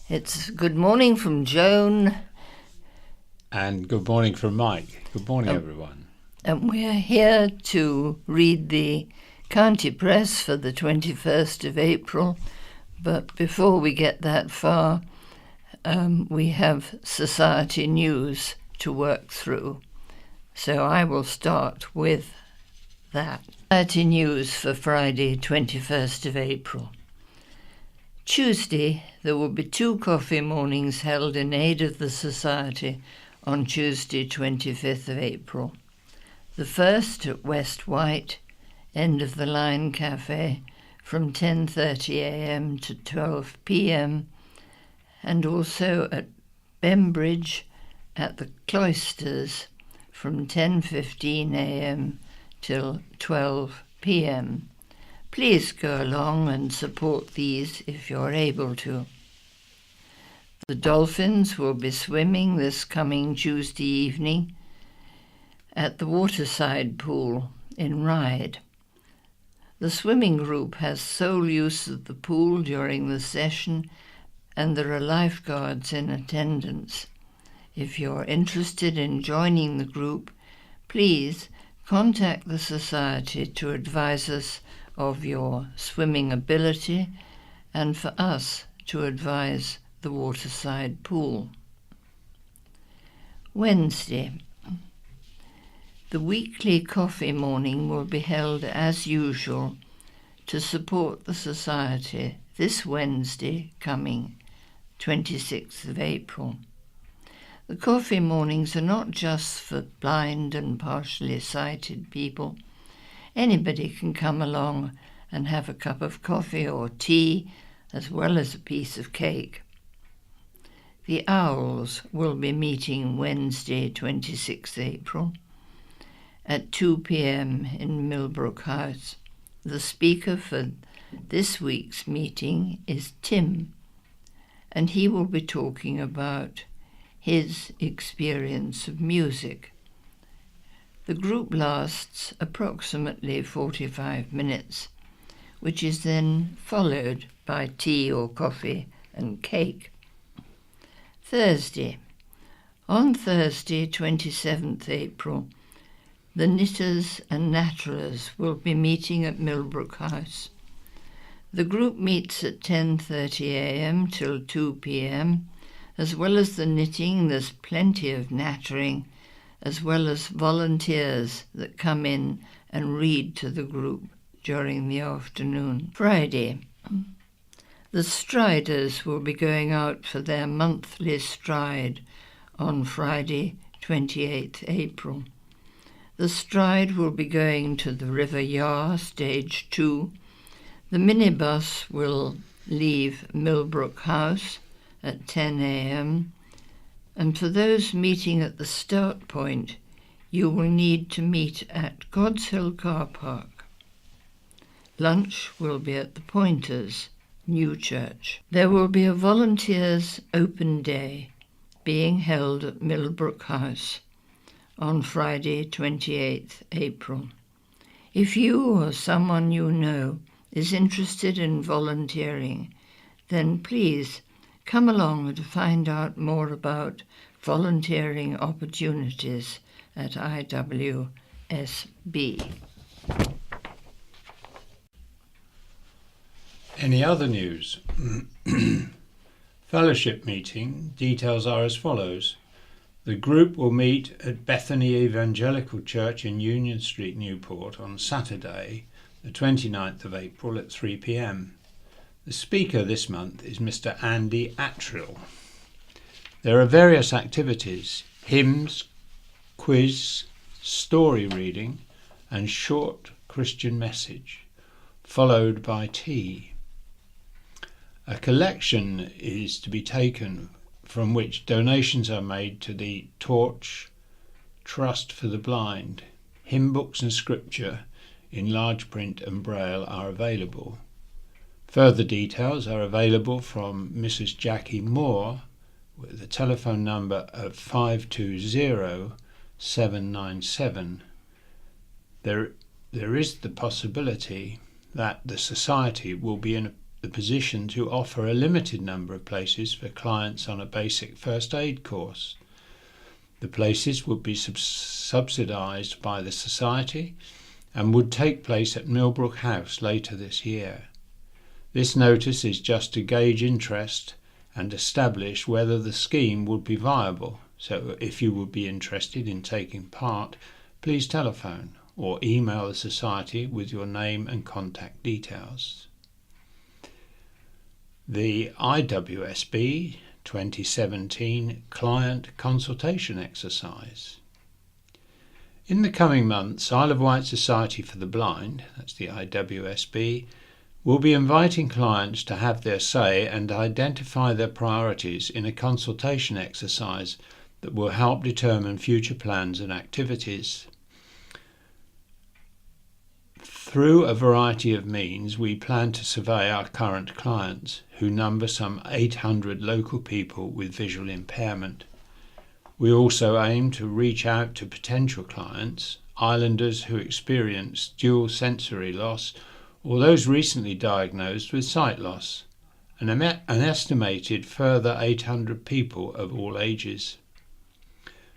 It's good morning from Joan. And good morning from Mike. Good morning, everyone. And we're here to read the County Press for the 21st of April. But before we get that far, we have society news to work through. So I will start with that. Society news for Friday, 21st of April. Tuesday, there will be 2 coffee mornings held in aid of the Society on Tuesday, 25th of April. The first at West White, end of the Line Cafe, from 10:30 a.m. to 12 p.m, and also at Bembridge at the Cloisters from 10:15 a.m. till 12 p.m. Please go along and support these if you're able to. The dolphins will be swimming this coming Tuesday evening at the Waterside Pool in Ryde. The swimming group has sole use of the pool during the session, and there are lifeguards in attendance. If you're interested in joining the group, please contact the Society to advise us of your swimming ability and for us to advise the Waterside Pool. Wednesday. The weekly coffee morning will be held as usual to support the Society this Wednesday coming, 26th of April. The coffee mornings are not just for blind and partially sighted people. Anybody can come along and have a cup of coffee or tea, as well as a piece of cake. The Owls will be meeting Wednesday, 26th April, at 2 p.m. in Millbrook House. The speaker for this week's meeting is Tim, and he will be talking about his experience of music. The group lasts approximately 45 minutes, which is then followed by tea or coffee and cake. Thursday. On Thursday, 27th April, the Knitters and Natterers will be meeting at Millbrook House. The group meets at 10:30 a.m. till 2 p.m. As well as the knitting, there's plenty of nattering, as well as volunteers that come in and read to the group during the afternoon. Friday. The Striders will be going out for their monthly stride on Friday, 28th April. The stride will be going to the River Yar, Stage 2. The minibus will leave Millbrook House at 10 a.m. and for those meeting at the start point, you will need to meet at God's Hill Car Park. Lunch will be at the Pointers, New Church. There will be a volunteers' open day being held at Millbrook House on Friday, 28th April. If you or someone you know is interested in volunteering, then please come along to find out more about volunteering opportunities at IWSB. Any other news? Fellowship meeting. Details are as follows. The group will meet at Bethany Evangelical Church in Union Street, Newport on Saturday, the 29th of April at 3 p.m. The speaker this month is Mr. Andy Attrill. There are various activities: hymns, quiz, story reading, and short Christian message, followed by tea. A collection is to be taken from which donations are made to the Torch Trust for the Blind. Hymn books and scripture in large print and braille are available. Further details are available from Mrs. Jackie Moore with a telephone number of 520-797. There is the possibility that the Society will be in a the position to offer a limited number of places for clients on a basic first aid course. The places would be subsidised by the Society and would take place at Millbrook House later this year. This notice is just to gauge interest and establish whether the scheme would be viable. So if you would be interested in taking part, please telephone or email the Society with your name and contact details. The IWSB 2017 Client Consultation Exercise. In the coming months, Isle of Wight Society for the Blind, that's the IWSB, will be inviting clients to have their say and identify their priorities in a consultation exercise that will help determine future plans and activities. Through a variety of means, we plan to survey our current clients, who number some 800 local people with visual impairment. We also aim to reach out to potential clients, islanders who experience dual sensory loss, or those recently diagnosed with sight loss, and an estimated further 800 people of all ages.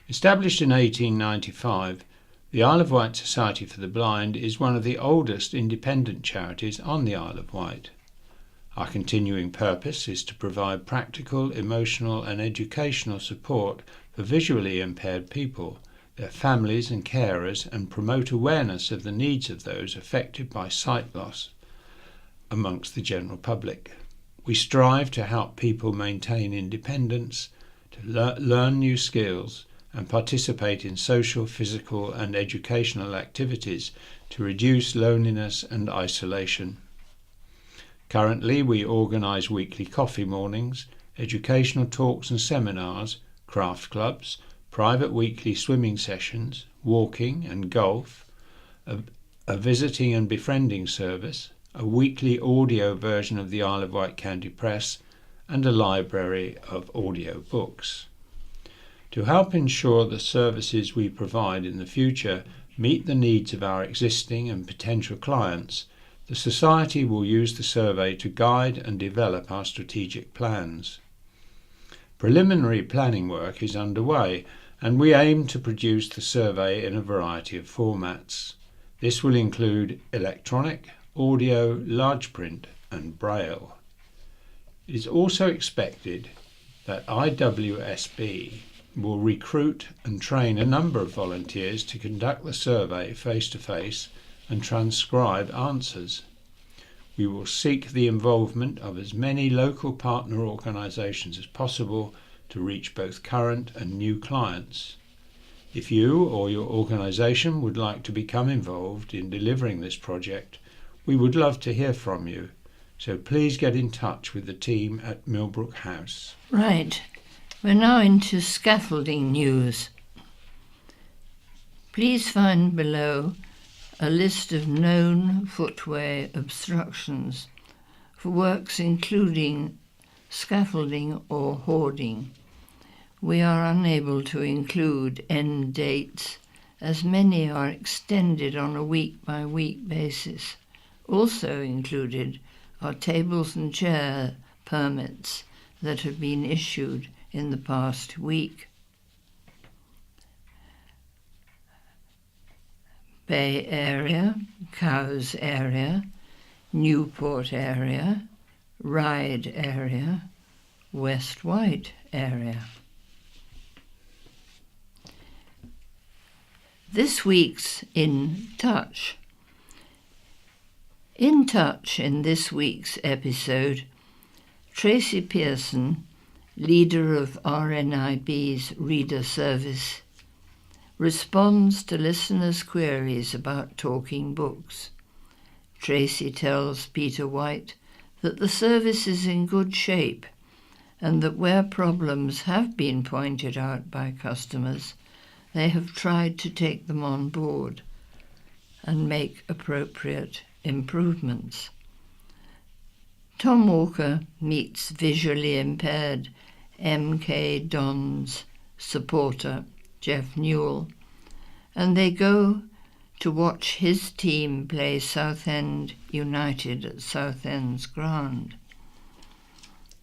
Established in 1895, the Isle of Wight Society for the Blind is one of the oldest independent charities on the Isle of Wight. Our continuing purpose is to provide practical, emotional and educational support for visually impaired people, their families and carers, and promote awareness of the needs of those affected by sight loss amongst the general public. We strive to help people maintain independence, to learn new skills, and participate in social, physical and educational activities to reduce loneliness and isolation. Currently, we organise weekly coffee mornings, educational talks and seminars, craft clubs, private weekly swimming sessions, walking and golf, a visiting and befriending service, a weekly audio version of the Isle of Wight County Press, and a library of audio books. To help ensure the services we provide in the future meet the needs of our existing and potential clients, the Society will use the survey to guide and develop our strategic plans. Preliminary planning work is underway, and we aim to produce the survey in a variety of formats. This will include electronic, audio, large print and braille. It is also expected that IWSB will recruit and train a number of volunteers to conduct the survey face-to-face and transcribe answers. We will seek the involvement of as many local partner organisations as possible to reach both current and new clients. If you or your organisation would like to become involved in delivering this project, we would love to hear from you, so please get in touch with the team at Millbrook House. Right. We're now into scaffolding news. Please find below a list of known footway obstructions for works including scaffolding or hoarding. We are unable to include end dates, as many are extended on a week-by-week basis. Also included are tables and chair permits that have been issued in the past week. Bay Area, Cowes Area, Newport Area, Ryde Area, West Wight Area. This week's In Touch. In Touch in this week's episode, Tracy Pearson, leader of RNIB's Reader Service, responds to listeners' queries about talking books. Tracy tells Peter White that the service is in good shape and that where problems have been pointed out by customers, they have tried to take them on board and make appropriate improvements. Tom Walker meets visually impaired MK Dons supporter Jeff Newell, and they go to watch his team play Southend United at Southend's ground.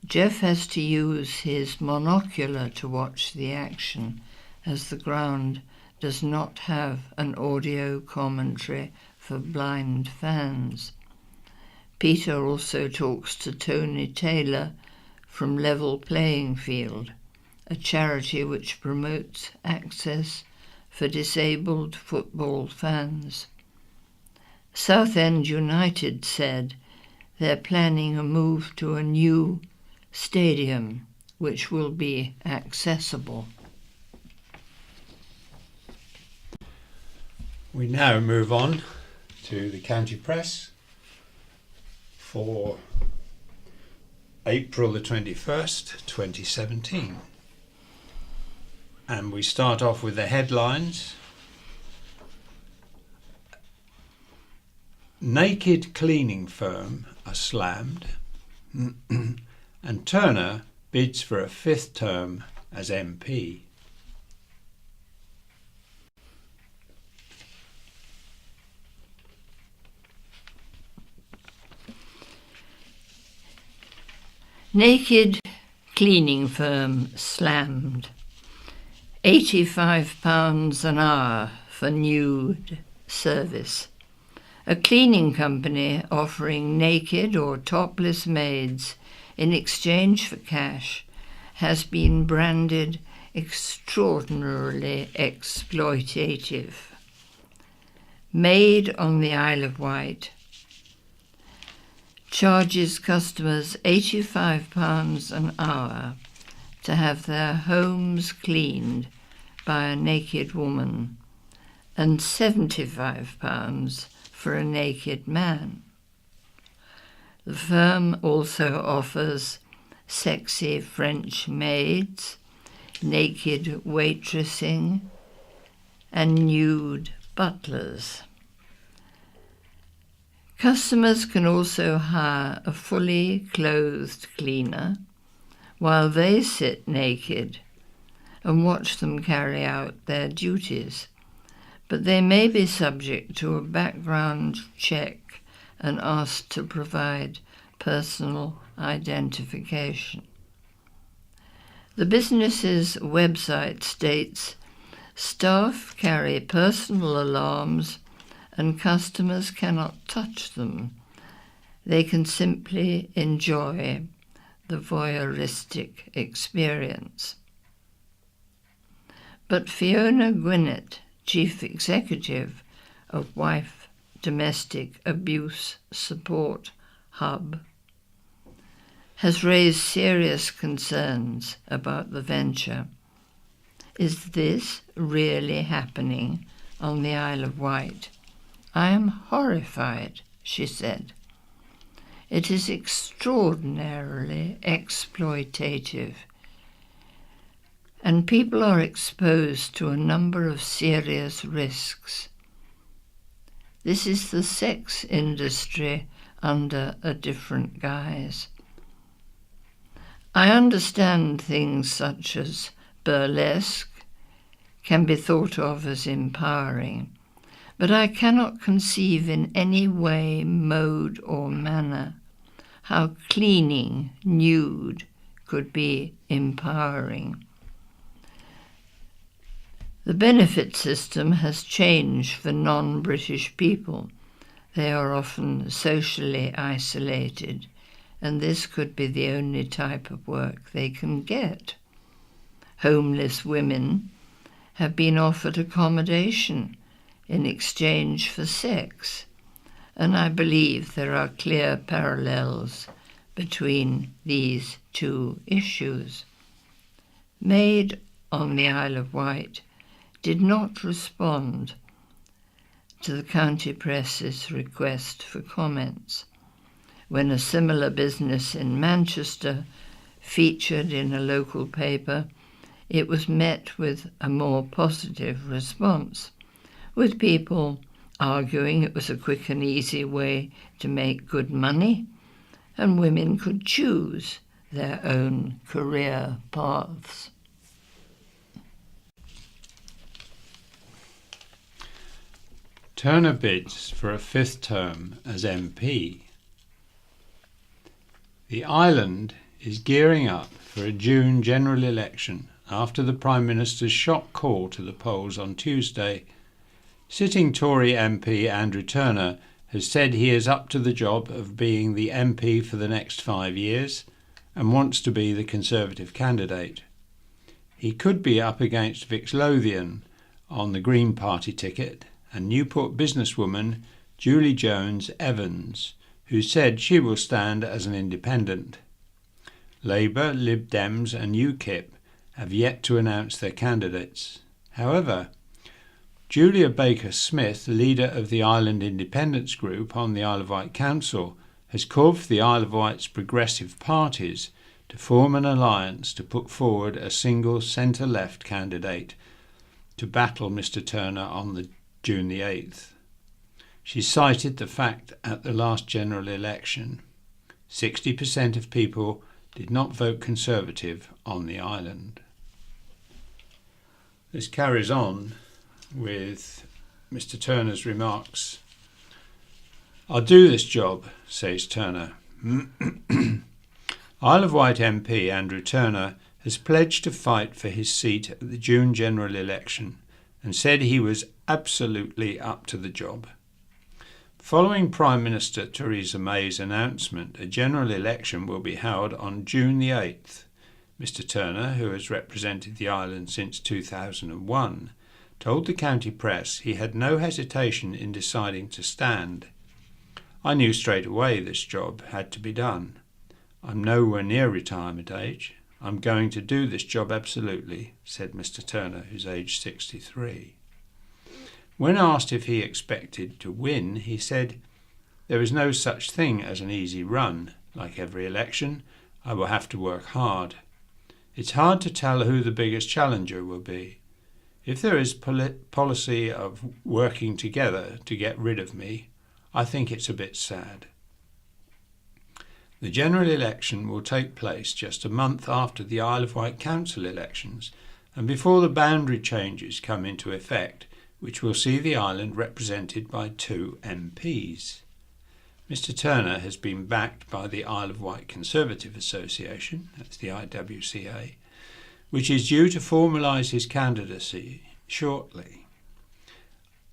Jeff has to use his monocular to watch the action, as the ground does not have an audio commentary for blind fans. Peter also talks to Tony Taylor from Level Playing Field, a charity which promotes access for disabled football fans. Southend United said they're planning a move to a new stadium which will be accessible. We now move on to the County Press for April the 21st, 2017. And we start off with the headlines. Naked cleaning firm are slammed and Turner bids for a 5th term as MP. Naked cleaning firm slammed. £85 an hour for nude service. A cleaning company offering naked or topless maids in exchange for cash has been branded extraordinarily exploitative. Maid on the Isle of Wight charges customers £85 an hour to have their homes cleaned by a naked woman and £75 for a naked man. The firm also offers sexy French maids, naked waitressing, and nude butlers. Customers can also hire a fully clothed cleaner while they sit naked and watch them carry out their duties, but they may be subject to a background check and asked to provide personal identification. The business's website states staff carry personal alarms and customers cannot touch them. They can simply enjoy the voyeuristic experience. But Fiona Gwinnett, Chief Executive of Wife Domestic Abuse Support Hub, has raised serious concerns about the venture. Is this really happening on the Isle of Wight? I am horrified, she said. It is extraordinarily exploitative, and people are exposed to a number of serious risks. This is the sex industry under a different guise. I understand things such as burlesque can be thought of as empowering, but I cannot conceive in any way, mode or manner how cleaning nude could be empowering. The benefit system has changed for non-British people. They are often socially isolated, and this could be the only type of work they can get. Homeless women have been offered accommodation in exchange for sex, and I believe there are clear parallels between these two issues. Maid on the Isle of Wight did not respond to the County Press's request for comments. When a similar business in Manchester featured in a local paper, it was met with a more positive response, with people arguing it was a quick and easy way to make good money, and women could choose their own career paths. Turner bids for a 5th term as MP. The island is gearing up for a June general election after the Prime Minister's shock call to the polls on Tuesday. Sitting Tory MP Andrew Turner has said he is up to the job of being the MP for the next 5 years and wants to be the Conservative candidate. He could be up against Vix Lothian on the Green Party ticket and Newport businesswoman Julie Jones-Evans, who said she will stand as an independent. Labour, Lib Dems and UKIP have yet to announce their candidates. However, Julia Baker-Smith, leader of the Island Independence Group on the Isle of Wight Council, has called for the Isle of Wight's progressive parties to form an alliance to put forward a single centre-left candidate to battle Mr Turner on June the 8th. She cited the fact at the last general election, 60% of people did not vote Conservative on the island. This carries on with Mr Turner's remarks. "I'll do this job," says Turner. Isle of Wight MP Andrew Turner has pledged to fight for his seat at the June general election and said he was absolutely up to the job. Following Prime Minister Theresa May's announcement, a general election will be held on June the 8th. Mr Turner, who has represented the island since 2001, told the county press he had no hesitation in deciding to stand. "I knew straight away this job had to be done. I'm nowhere near retirement age. I'm going to do this job absolutely," said Mr Turner, who's aged 63. When asked if he expected to win, he said, "There is no such thing as an easy run. Like every election, I will have to work hard. It's hard to tell who the biggest challenger will be. If there is policy of working together to get rid of me, I think it's a bit sad." The general election will take place just a month after the Isle of Wight Council elections and before the boundary changes come into effect, which will see the island represented by 2 MPs. Mr Turner has been backed by the Isle of Wight Conservative Association, that's the IWCA, which is due to formalise his candidacy shortly.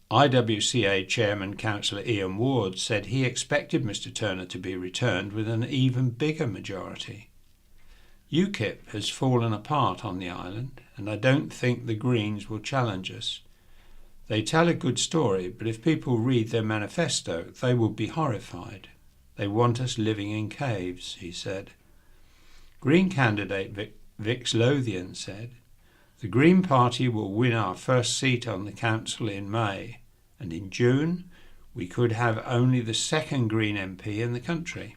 IWCA Chairman Councillor Ian Ward said he expected Mr Turner to be returned with an even bigger majority. UKIP has fallen apart on the island, and I don't think the Greens will challenge us. They tell a good story, but if people read their manifesto, they will be horrified. They want us living in caves, he said. Green candidate Vix Lothian said, "The Green Party will win our first seat on the council in May, and in June we could have only the 2nd Green MP in the country."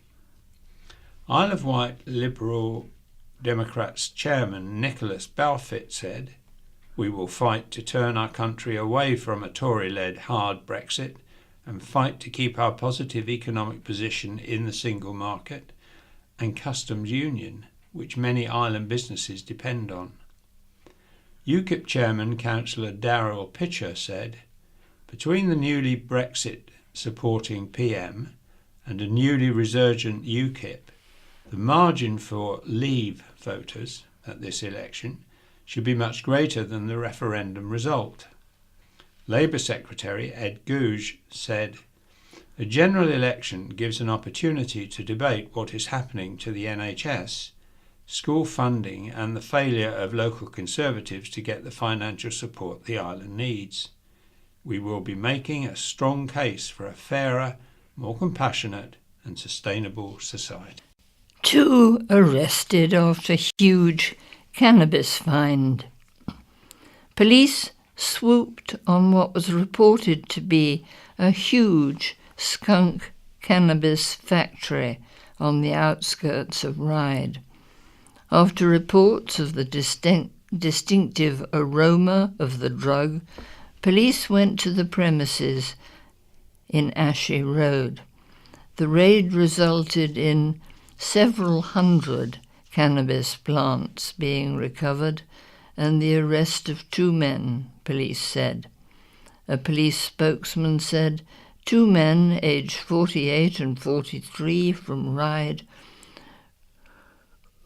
Isle of Wight Liberal Democrats chairman Nicholas Balfour said, "We will fight to turn our country away from a Tory-led hard Brexit and fight to keep our positive economic position in the single market and customs union, which many island businesses depend on." UKIP chairman Councillor Daryl Pitcher said, "Between the newly Brexit-supporting PM and a newly resurgent UKIP, the margin for Leave voters at this election should be much greater than the referendum result." Labour Secretary Ed Googe said, "A general election gives an opportunity to debate what is happening to the NHS, school funding and the failure of local Conservatives to get the financial support the island needs. We will be making a strong case for a fairer, more compassionate and sustainable society." 2 arrested after huge cannabis find. Police swooped on what was reported to be a huge skunk cannabis factory on the outskirts of Ryde. After reports of the distinctive aroma of the drug, police went to the premises in Ashy Road. The raid resulted in several hundred cannabis plants being recovered and the arrest of 2 men, police said. A police spokesman said 2 men aged 48 and 43 from Ryde,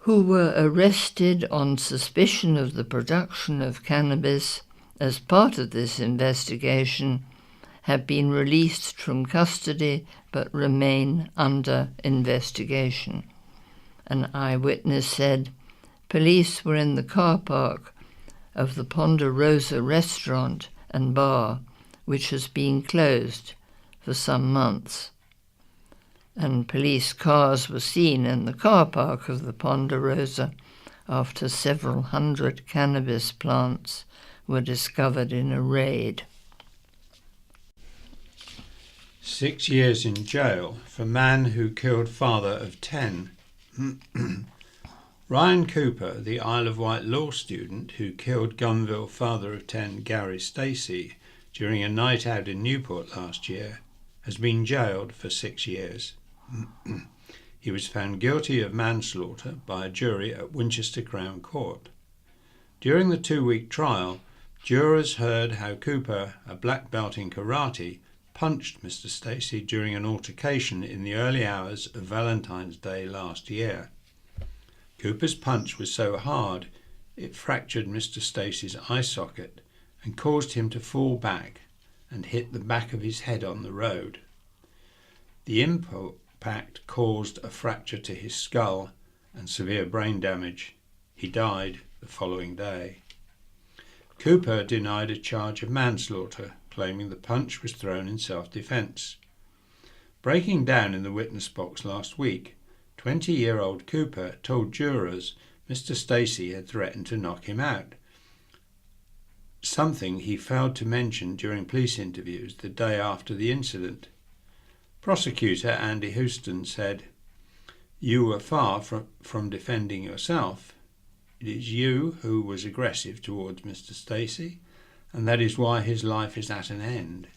who were arrested on suspicion of the production of cannabis as part of this investigation, have been released from custody but remain under investigation. An eyewitness said police were in the car park of the Ponderosa restaurant and bar, which has been closed for some months. And police cars were seen in the car park of the Ponderosa after several hundred cannabis plants were discovered in a raid. 6 years in jail for man who killed father of 10. Ryan Cooper, the Isle of Wight law student who killed Gunville father of 10 Gary Stacey during a night out in Newport last year, has been jailed for 6 years. He was found guilty of manslaughter by a jury at Winchester Crown Court. During the 2-week trial, jurors heard how Cooper, a black belt in karate, punched Mr. Stacey during an altercation in the early hours of Valentine's Day last year. Cooper's punch was so hard it fractured Mr. Stacey's eye socket and caused him to fall back and hit the back of his head on the road. The impact caused a fracture to his skull and severe brain damage. He died the following day. Cooper denied a charge of manslaughter, claiming the punch was thrown in self-defence. Breaking down in the witness box last week, 20-year-old Cooper told jurors Mr. Stacey had threatened to knock him out, something he failed to mention during police interviews the day after the incident. Prosecutor Andy Houston said, "You were far from defending yourself. It is you who was aggressive towards Mr. Stacey, and that is why his life is at an end."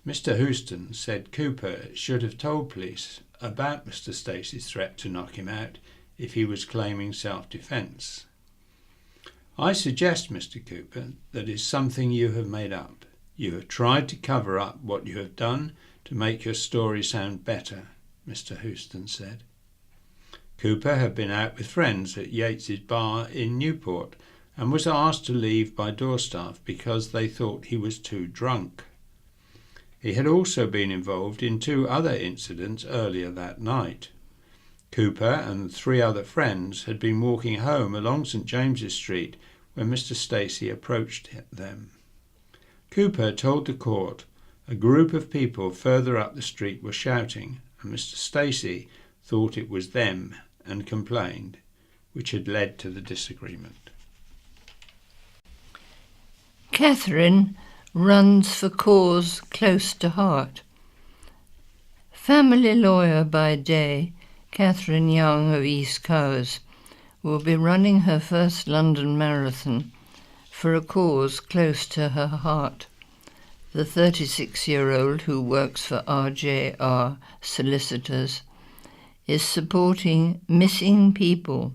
Mr. Houston said Cooper should have told police about Mr. Stacey's threat to knock him out if he was claiming self-defence. "I suggest, Mr. Cooper, that is something you have made up. You have tried to cover up what you have done to make your story sound better," Mr. Houston said. Cooper had been out with friends at Yates's bar in Newport and was asked to leave by door staff because they thought he was too drunk. He had also been involved in 2 other incidents earlier that night. Cooper and 3 other friends had been walking home along St. James's Street when Mr. Stacey approached them. Cooper told the court a group of people further up the street were shouting, and Mr. Stacey thought it was them and complained, which had led to the disagreement. Catherine runs for cause close to heart. Family lawyer by day, Catherine Young of East Cowes will be running her first London Marathon for a cause close to her heart. The 36-year-old, who works for RJR Solicitors, is supporting Missing People,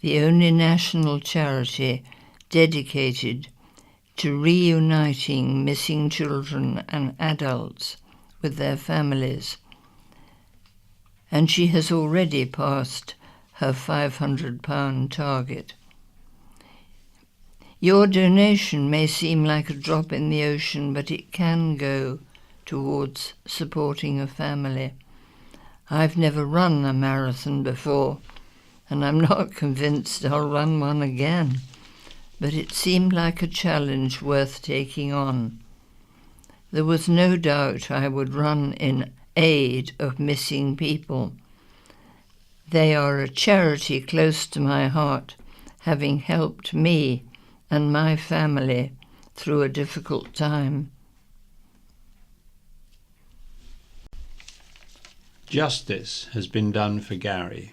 the only national charity dedicated to reuniting missing children and adults with their families. And she has already passed her £500 target. Your donation may seem like a drop in the ocean, but it can go towards supporting a family. I've never run a marathon before, and I'm not convinced I'll run one again, but it seemed like a challenge worth taking on. There was no doubt I would run in aid of missing people. They are a charity close to my heart, having helped me and my family through a difficult time. Justice has been done for Gary.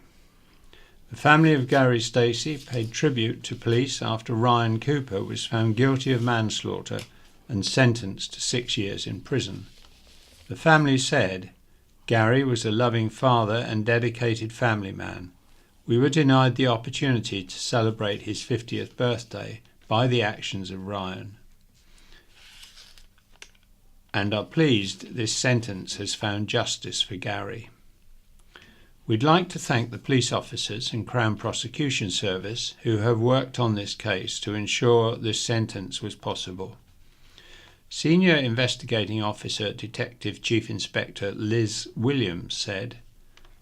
The family of Gary Stacey paid tribute to police after Ryan Cooper was found guilty of manslaughter and sentenced to 6 years in prison. The family said, "Gary was a loving father and dedicated family man. We were denied the opportunity to celebrate his 50th birthday by the actions of Ryan." and are pleased this sentence has found justice for Gary. We'd like to thank the police officers and Crown Prosecution Service who have worked on this case to ensure this sentence was possible. Senior Investigating Officer Detective Chief Inspector Liz Williams said,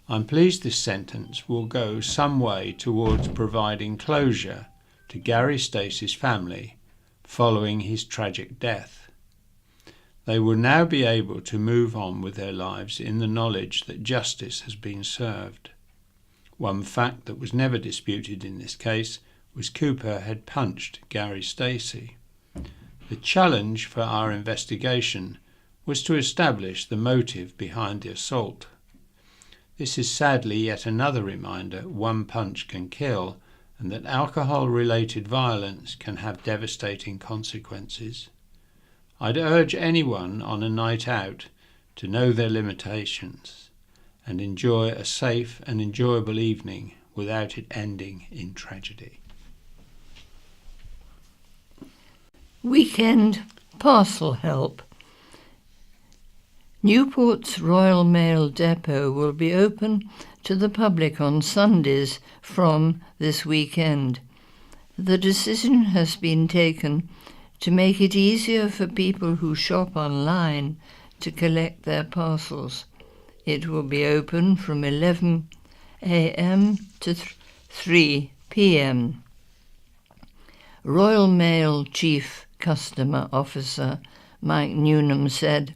"I'm pleased this sentence will go some way towards providing closure to Gary Stacey's family following his tragic death. They will now be able to move on with their lives in the knowledge that justice has been served." One fact that was never disputed in this case was Cooper had punched Gary Stacey. The challenge for our investigation was to establish the motive behind the assault. This is sadly yet another reminder one punch can kill, and that alcohol-related violence can have devastating consequences. I'd urge anyone on a night out to know their limitations and enjoy a safe and enjoyable evening without it ending in tragedy. Weekend parcel help. Newport's Royal Mail Depot will be open to the public on Sundays from this weekend. The decision has been taken to make it easier for people who shop online to collect their parcels. It will be open from 11 a.m. to 3 p.m. Royal Mail Chief Customer Officer Mike Newnham said,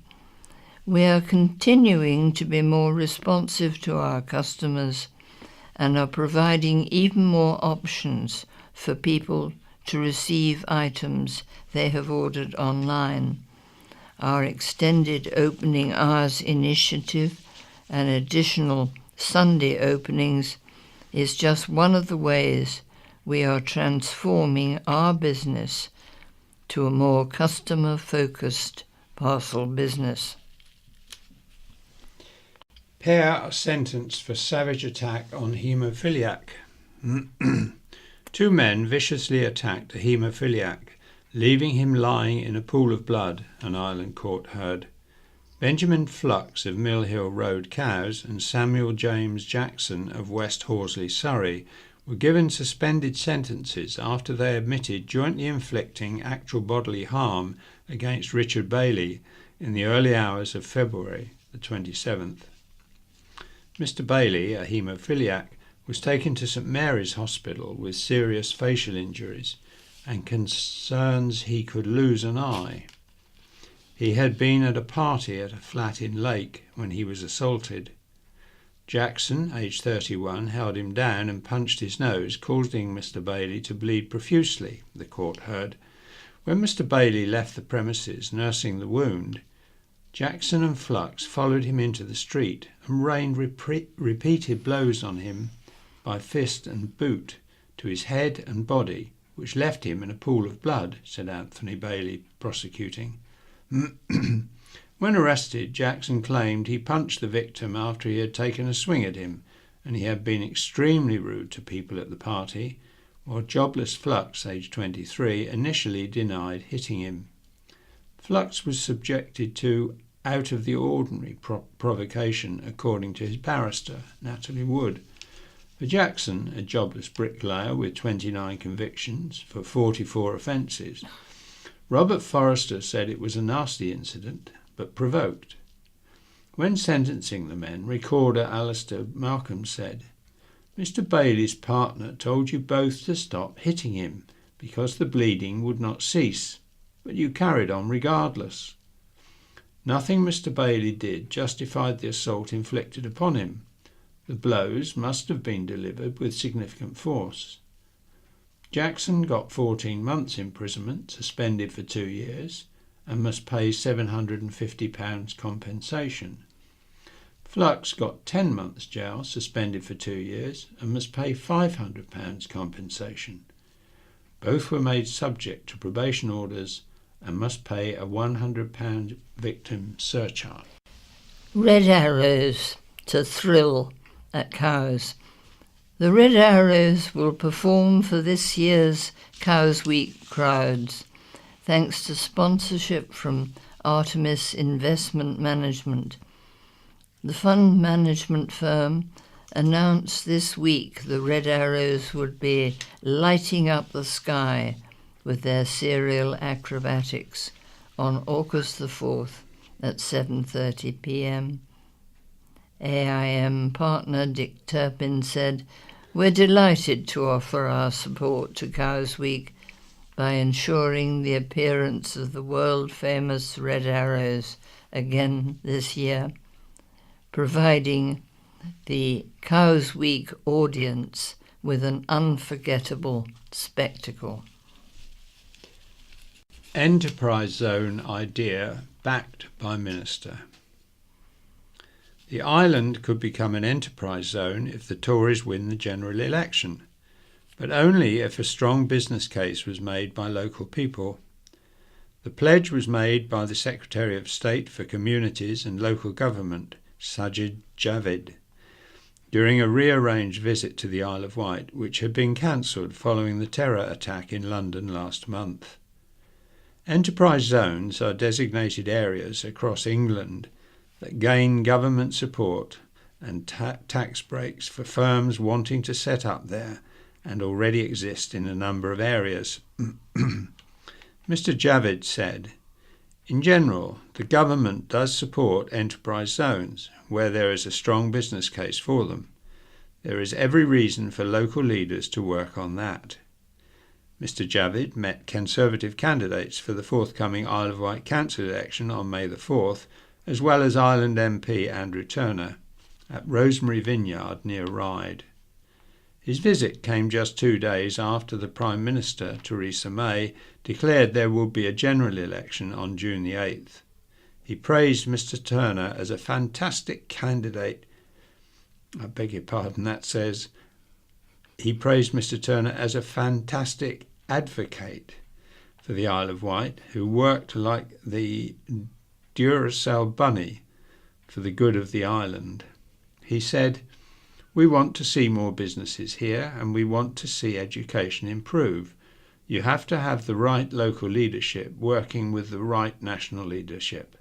"We are continuing to be more responsive to our customers and are providing even more options for people to receive items they have ordered online. Our extended opening hours initiative and additional Sunday openings is just one of the ways we are transforming our business to a more customer-focused parcel business." Pair are sentenced for savage attack on haemophiliac. 2 men viciously attacked a haemophiliac, leaving him lying in a pool of blood, an Ireland court heard. Benjamin Flux of Mill Hill Road, Cowes, and Samuel James Jackson of West Horsley, Surrey, were given suspended sentences after they admitted jointly inflicting actual bodily harm against Richard Bailey in the early hours of February the 27th. Mr. Bailey, a haemophiliac, was taken to St Mary's Hospital with serious facial injuries and concerns he could lose an eye. He had been at a party at a flat in Lake when he was assaulted. Jackson, aged 31, held him down and punched his nose, causing Mr. Bailey to bleed profusely, the court heard. When Mr. Bailey left the premises nursing the wound, Jackson and Flux followed him into the street and rained repeated blows on him by fist and boot to his head and body, which left him in a pool of blood, said Anthony Bailey, prosecuting. When arrested, Jackson claimed he punched the victim after he had taken a swing at him, and he had been extremely rude to people at the party, while jobless Flux, aged 23, initially denied hitting him. Flux was subjected to out-of-the-ordinary provocation, according to his barrister, Natalie Wood. For Jackson, a jobless bricklayer with 29 convictions for 44 offences, Robert Forrester said it was a nasty incident, but provoked. When sentencing the men, Recorder Alistair Malcolm said, "Mr. Bailey's partner told you both to stop hitting him because the bleeding would not cease, but you carried on regardless. Nothing Mr. Bailey did justified the assault inflicted upon him. The blows must have been delivered with significant force." Jackson got 14 months imprisonment, suspended for 2 years, and must pay £750 compensation. Flux got 10 months jail, suspended for 2 years, and must pay £500 compensation. Both were made subject to probation orders and must pay a £100 victim surcharge. Red Arrows to thrill at Cowes. The Red Arrows will perform for this year's Cowes Week crowds, thanks to sponsorship from Artemis Investment Management. The fund management firm announced this week the Red Arrows would be lighting up the sky with their serial acrobatics on August the 4th at 7:30 p.m. AIM partner Dick Turpin said, "We're delighted to offer our support to Cows Week by ensuring the appearance of the world-famous Red Arrows again this year, providing the Cows Week audience with an unforgettable spectacle." Enterprise Zone idea backed by Minister. The island could become an enterprise zone if the Tories win the general election, but only if a strong business case was made by local people. The pledge was made by the Secretary of State for Communities and Local Government, Sajid Javid, during a rearranged visit to the Isle of Wight, which had been cancelled following the terror attack in London last month. Enterprise zones are designated areas across England that gain government support and tax breaks for firms wanting to set up there and already exist in a number of areas. Mr. Javid said, "In general, the government does support enterprise zones where there is a strong business case for them. There is every reason for local leaders to work on that." Mr. Javid met Conservative candidates for the forthcoming Isle of Wight Council election on May the 4th, as well as Island MP Andrew Turner, at Rosemary Vineyard near Ryde. His visit came just 2 days after the Prime Minister, Theresa May, declared there would be a general election on June the 8th. He praised Mr. Turner as a fantastic candidate. He praised Mr. Turner as a fantastic advocate for the Isle of Wight, who worked like the Duracell bunny for the good of the island. He said, "We want to see more businesses here and we want to see education improve. You have to have the right local leadership working with the right national leadership.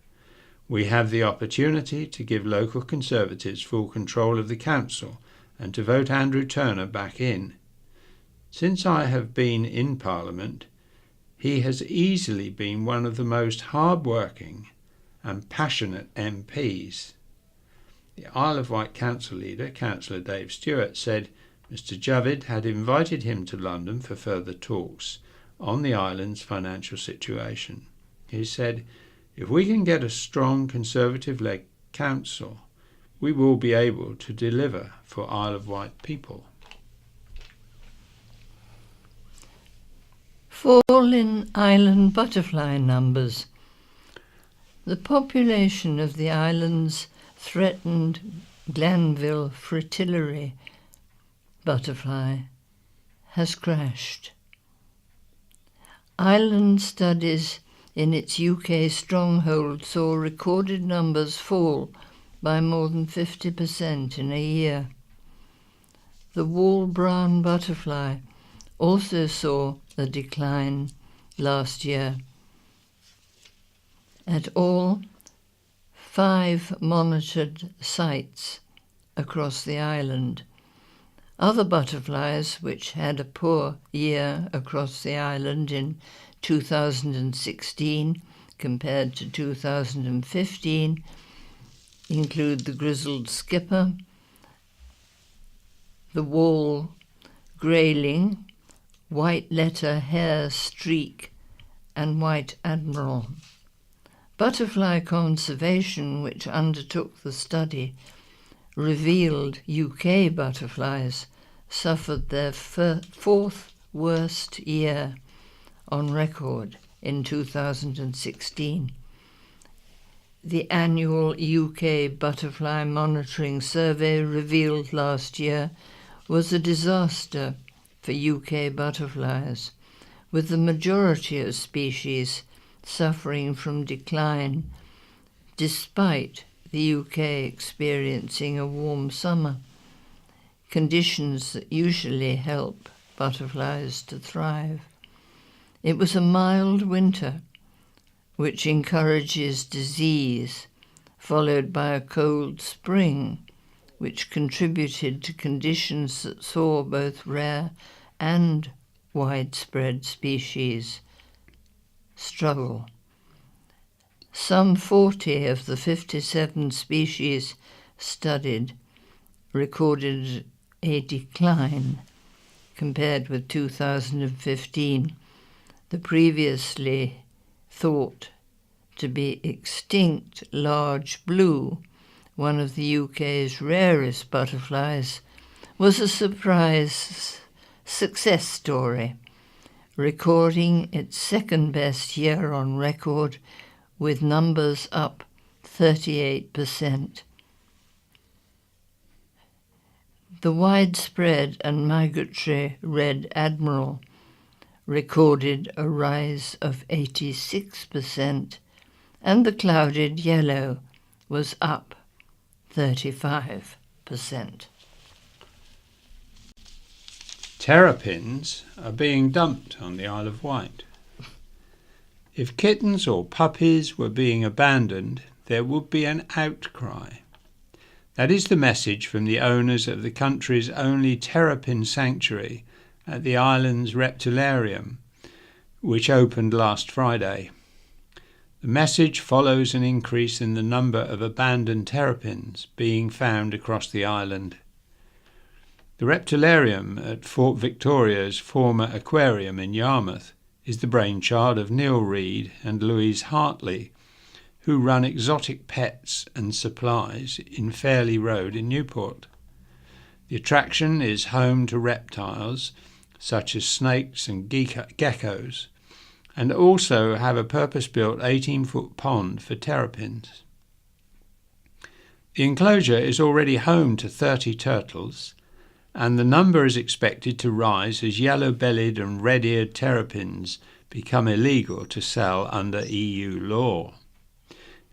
We have the opportunity to give local Conservatives full control of the council and to vote Andrew Turner back in. Since I have been in Parliament, he has easily been one of the most hard-working and passionate MPs." The Isle of Wight Council leader, Councillor Dave Stewart, said Mr. Javid had invited him to London for further talks on the island's financial situation. He said, "If we can get a strong Conservative-led council, we will be able to deliver for Isle of Wight people." Fall in island butterfly numbers. The population of the island's threatened Glanville fritillary butterfly has crashed. Island studies in its UK stronghold saw recorded numbers fall by more than 50% in a year. The wall-brown butterfly also saw a decline last year. At all 5 monitored sites across the island. Other butterflies, which had a poor year across the island in 2016 compared to 2015, include the grizzled skipper, the wall grayling, white letter hair streak, and white admiral. Butterfly Conservation, which undertook the study, revealed UK butterflies suffered their 4th worst year on record in 2016. The annual UK Butterfly Monitoring Survey revealed last year was a disaster for UK butterflies, with the majority of species suffering from decline, despite the UK experiencing a warm summer, conditions that usually help butterflies to thrive. It was a mild winter, which encourages disease, followed by a cold spring, which contributed to conditions that saw both rare and widespread species struggle. Some 40 of the 57 species studied recorded a decline compared with 2015, the previously thought to be extinct large blue, one of the UK's rarest butterflies, was a surprise success story, recording its second best year on record with numbers up 38%. The widespread and migratory red admiral recorded a rise of 86%, and the clouded yellow was up 35%. Terrapins are being dumped on the Isle of Wight. If kittens or puppies were being abandoned, there would be an outcry. That is the message from the owners of the country's only terrapin sanctuary at the island's Reptilarium, which opened last Friday. The message follows an increase in the number of abandoned terrapins being found across the island. The Reptilarium at Fort Victoria's former aquarium in Yarmouth is the brainchild of Neil Reed and Louise Hartley, who run Exotic Pets and Supplies in Fairley Road in Newport. The attraction is home to reptiles such as snakes and geckos, and also have a purpose-built 18-foot pond for terrapins. The enclosure is already home to 30 turtles, and the number is expected to rise as yellow-bellied and red-eared terrapins become illegal to sell under EU law.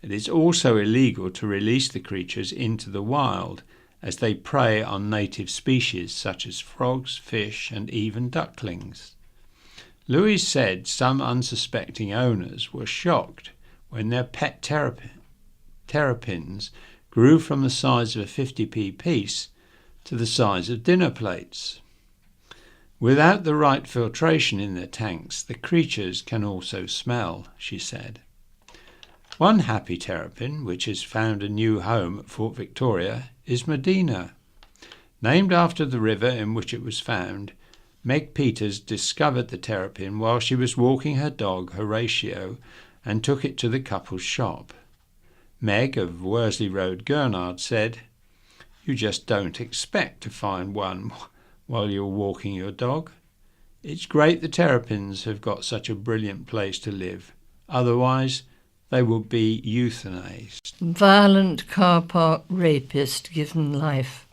It is also illegal to release the creatures into the wild, as they prey on native species such as frogs, fish, and even ducklings. Louise said some unsuspecting owners were shocked when their pet terrapins grew from the size of a 50p piece to the size of dinner plates. Without the right filtration in their tanks, the creatures can also smell, she said. One happy terrapin, which has found a new home at Fort Victoria, is Medina. Named after the river in which it was found, Meg Peters discovered the terrapin while she was walking her dog, Horatio, and took it to the couple's shop. Meg of Worsley Road, Gurnard, said, "You just don't expect to find one while you're walking your dog. It's great the terrapins have got such a brilliant place to live. Otherwise, they will be euthanized." Violent car park rapist given life.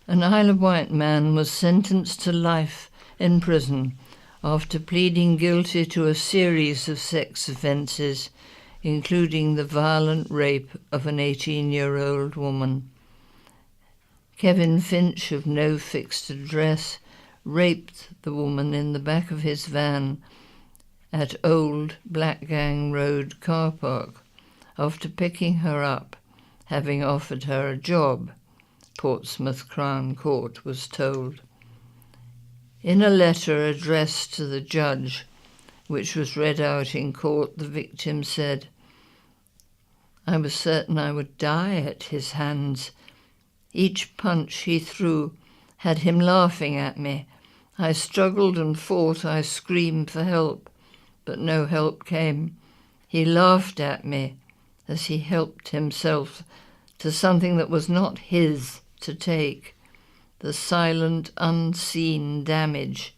An Isle of Wight man was sentenced to life in prison after pleading guilty to a series of sex offences, including the violent rape of an 18-year-old woman. Kevin Finch, of no fixed address, raped the woman in the back of his van at Old Blackgang Road car park after picking her up, having offered her a job, Portsmouth Crown Court was told. In a letter addressed to the judge, which was read out in court, the victim said, "I was certain I would die at his hands. Each punch he threw had him laughing at me. I struggled and fought, I screamed for help, but no help came. He laughed at me as he helped himself to something that was not his to take. The silent, unseen damage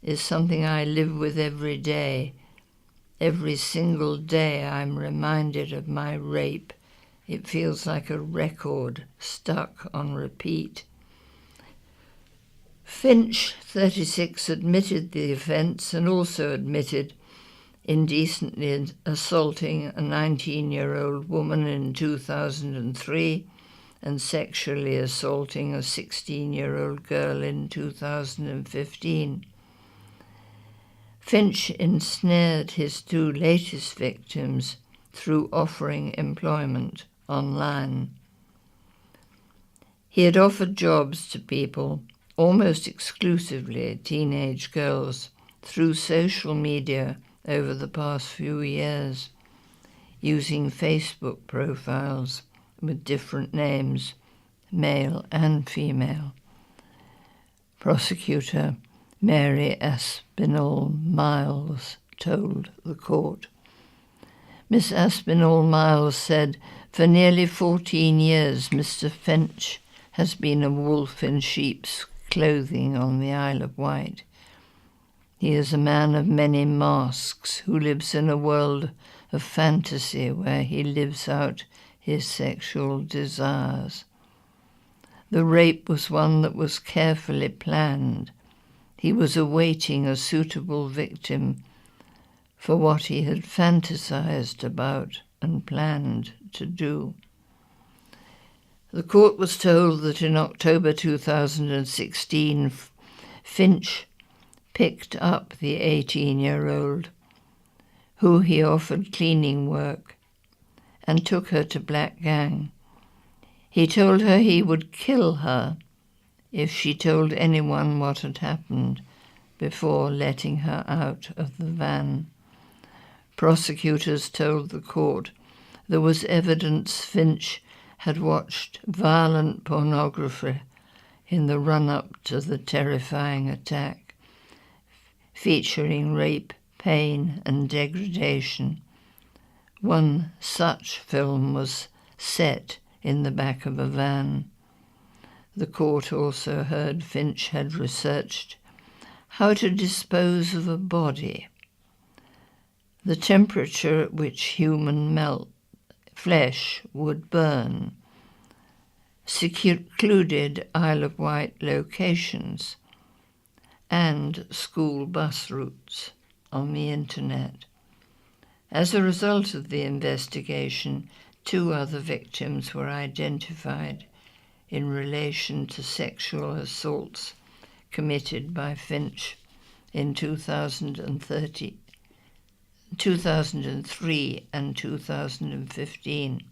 is something I live with every day. Every single day I'm reminded of my rape. It feels like a record stuck on repeat." Finch, 36, admitted the offence and also admitted indecently assaulting a 19-year-old woman in 2003 and sexually assaulting a 16-year-old girl in 2015. Finch ensnared his two latest victims through offering employment online. He had offered jobs to people, almost exclusively teenage girls, through social media over the past few years, using Facebook profiles with different names, male and female. Prosecutor Mary Aspinall-Miles told the court. Miss Aspinall-Miles said, "For nearly 14 years, Mr. Finch has been a wolf in sheep's clothing on the Isle of Wight. He is a man of many masks who lives in a world of fantasy where he lives out his sexual desires. The rape was one that was carefully planned. He was awaiting a suitable victim for what he had fantasized about and planned to do." The court was told that in October 2016, Finch picked up the 18-year-old, who he offered cleaning work, and took her to Black Gang. He told her he would kill her if she told anyone what had happened before letting her out of the van. Prosecutors told the court there was evidence Finch had watched violent pornography in the run-up to the terrifying attack, featuring rape, pain and degradation. One such film was set in the back of a van. The court also heard Finch had researched how to dispose of a body, the temperature at which human flesh would burn, secluded Isle of Wight locations, and school bus routes on the internet. As a result of the investigation, 2 other victims were identified in relation to sexual assaults committed by Finch in 2003 and 2015.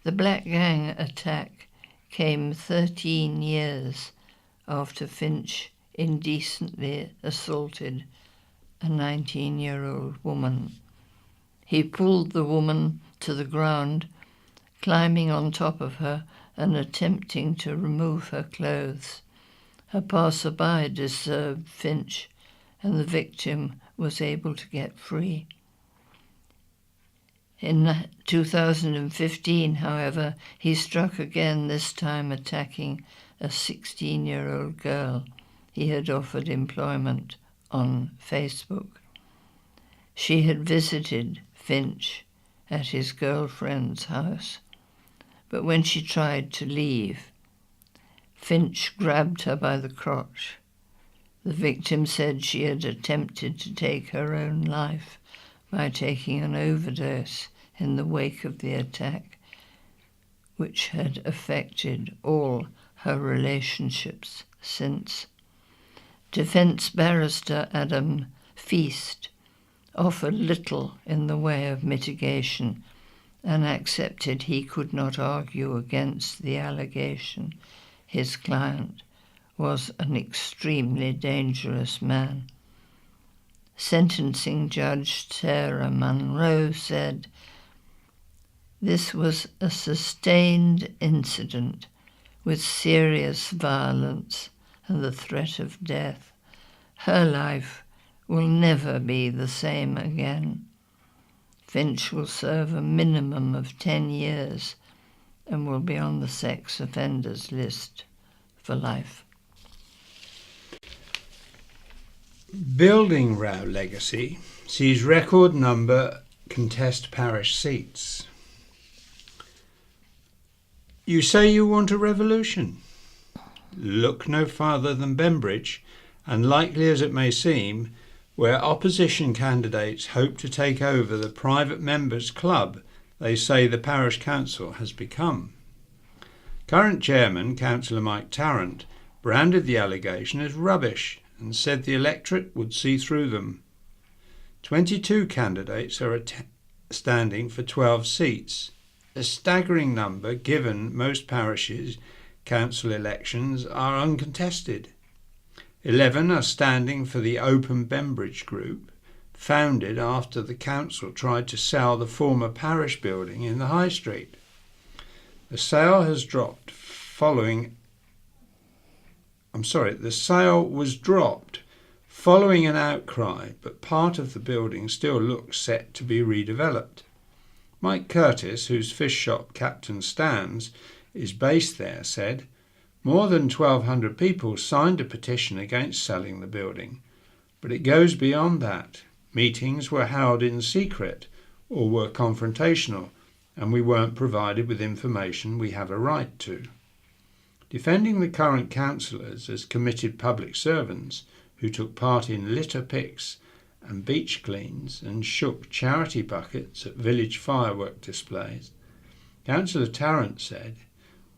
The Black Gang attack came 13 years after Finch indecently assaulted a 19-year-old woman. He pulled the woman to the ground, climbing on top of her and attempting to remove her clothes. A passerby disturbed Finch, and the victim was able to get free. In 2015, however, he struck again, this time attacking a 16-year-old girl he had offered employment on Facebook. She had visited Finch at his girlfriend's house, but when she tried to leave, Finch grabbed her by the crotch. The victim said she had attempted to take her own life by taking an overdose in the wake of the attack, which had affected all her relationships since. Defence barrister Adam Feast offered little in the way of mitigation and accepted he could not argue against the allegation his client was an extremely dangerous man. Sentencing Judge Sarah Munro said, "This was a sustained incident with serious violence and the threat of death. Her life will never be the same again. Finch will serve a minimum of 10 years and will be on the sex offenders list for life." Building Row legacy sees record number contest parish seats. You say you want a revolution? Look no farther than Bembridge, unlikely as it may seem, where opposition candidates hope to take over the private members' club they say the parish council has become. Current chairman, Councillor Mike Tarrant, branded the allegation as rubbish and said the electorate would see through them. 22 candidates are standing for 12 seats, a staggering number given most parishes' council elections are uncontested. 11 are standing for the Open Bembridge Group, founded after the council tried to sell the former parish building in the High Street. The sale was dropped following an outcry, but part of the building still looks set to be redeveloped. Mike Curtis, whose fish shop Captain Stan's is based there, said, "More than 1,200 people signed a petition against selling the building, but it goes beyond that. Meetings were held in secret or were confrontational, and we weren't provided with information we have a right to." Defending the current councillors as committed public servants who took part in litter picks and beach cleans and shook charity buckets at village firework displays, Councillor Tarrant said,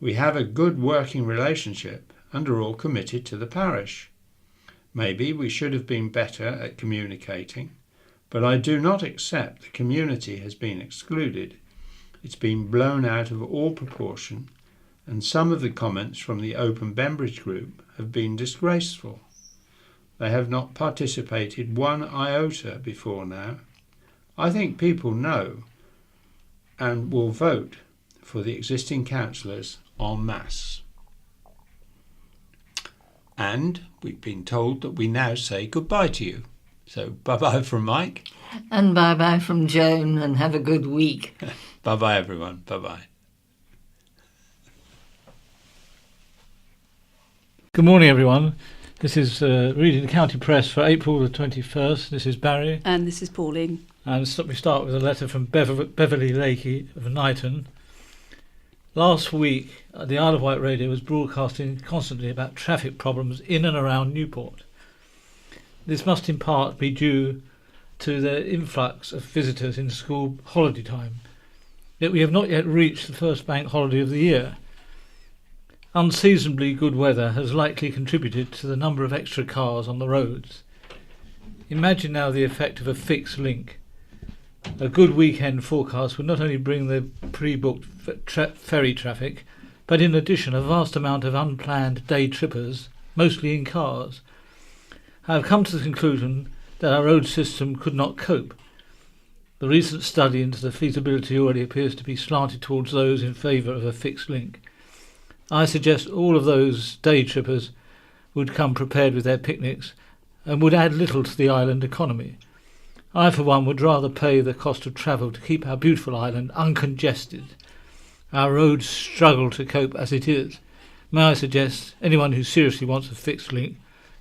"We have a good working relationship and are all committed to the parish. Maybe we should have been better at communicating, but I do not accept the community has been excluded. It's been blown out of all proportion, and some of the comments from the Open Bembridge Group have been disgraceful. They have not participated one iota before now. I think people know and will vote for the existing councillors en masse." And we've been told that we now say goodbye to you. So bye-bye from Mike. And bye-bye from Joan, and have a good week. Bye-bye, everyone. Bye-bye. Good morning, everyone. This is reading the County Press for April the 21st. This is Barry. And this is Pauline. And we start with a letter from Beverly Lakey of Knighton. Last week, the Isle of Wight radio was broadcasting constantly about traffic problems in and around Newport. This must in part be due to the influx of visitors in school holiday time. Yet we have not yet reached the first bank holiday of the year. Unseasonably good weather has likely contributed to the number of extra cars on the roads. Imagine now the effect of a fixed link. A good weekend forecast would not only bring the pre-booked ferry traffic, but in addition a vast amount of unplanned day trippers, mostly in cars. I have come to the conclusion that our road system could not cope. The recent study into the feasibility already appears to be slanted towards those in favour of a fixed link. I suggest all of those day trippers would come prepared with their picnics and would add little to the island economy. I, for one, would rather pay the cost of travel to keep our beautiful island uncongested. Our roads struggle to cope as it is. May I suggest anyone who seriously wants a fixed link,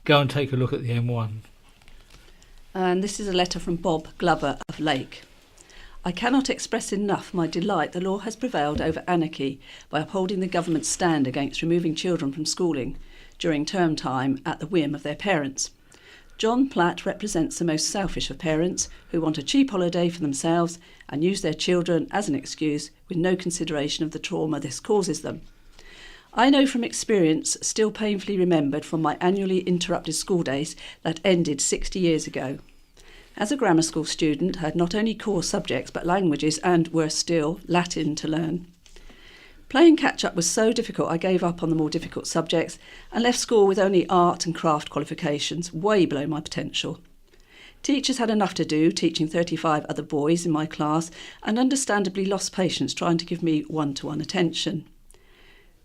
go and take a look at the M1. And this is a letter from Bob Glover of Lake. I cannot express enough my delight the law has prevailed over anarchy by upholding the government's stand against removing children from schooling during term time at the whim of their parents. John Platt represents the most selfish of parents who want a cheap holiday for themselves and use their children as an excuse with no consideration of the trauma this causes them. I know from experience, still painfully remembered from my annually interrupted school days that ended 60 years ago. As a grammar school student, I had not only core subjects but languages and, worse still, Latin to learn. Playing catch-up was so difficult I gave up on the more difficult subjects and left school with only art and craft qualifications, way below my potential. Teachers had enough to do, teaching 35 other boys in my class, and understandably lost patience trying to give me one-to-one attention.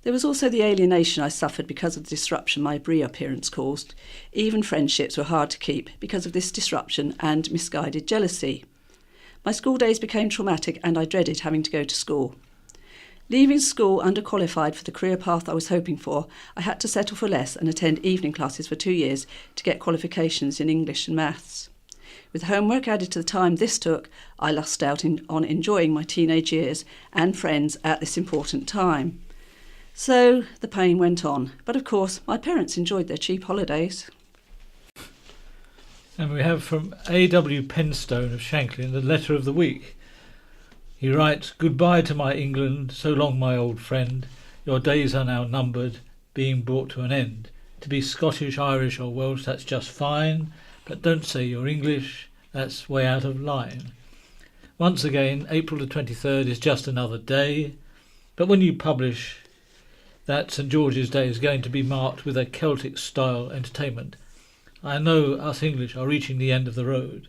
There was also the alienation I suffered because of the disruption my Brie appearance caused. Even friendships were hard to keep because of this disruption and misguided jealousy. My school days became traumatic and I dreaded having to go to school. Leaving school underqualified for the career path I was hoping for, I had to settle for less and attend evening classes for 2 years to get qualifications in English and maths. With homework added to the time this took, I lost out on enjoying my teenage years and friends at this important time. So the pain went on, but of course my parents enjoyed their cheap holidays. And we have from A.W. Penstone of Shanklin the letter of the week. He writes, "Goodbye to my England, so long my old friend. Your days are now numbered, being brought to an end. To be Scottish, Irish or Welsh, that's just fine, but don't say you're English, That's way out of line. Once again, April the 23rd is just another day, but when you publish that St George's Day is going to be marked with a Celtic-style entertainment, I know us English are reaching the end of the road.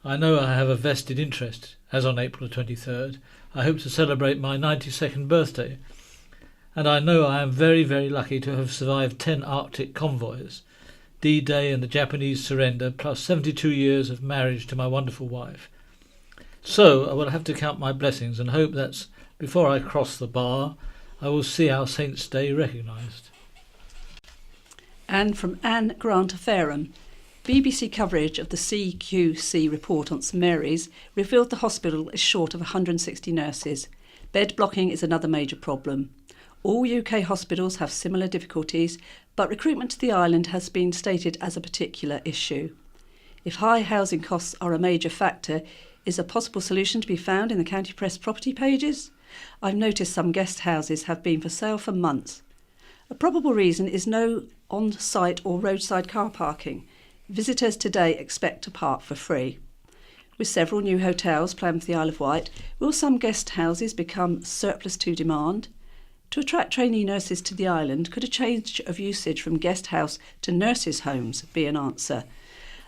I know I have a vested interest, as on April the 23rd, I hope to celebrate my 92nd birthday, and I know I am very, very lucky to have survived 10 Arctic convoys, D-Day and the Japanese surrender, plus 72 years of marriage to my wonderful wife. So I will have to count my blessings and hope that before I cross the bar, I will see our Saints' Day recognised. And from Anne Grant of Fareham, BBC coverage of the CQC report on St Mary's revealed the hospital is short of 160 nurses. Bed blocking is another major problem. All UK hospitals have similar difficulties, but recruitment to the island has been stated as a particular issue. If high housing costs are a major factor, is a possible solution to be found in the County Press property pages? I've noticed some guest houses have been for sale for months. A probable reason is no on-site or roadside car parking. Visitors today expect to park for free. With several new hotels planned for the Isle of Wight, will some guest houses become surplus to demand? To attract trainee nurses to the island, could a change of usage from guest house to nurses' homes be an answer?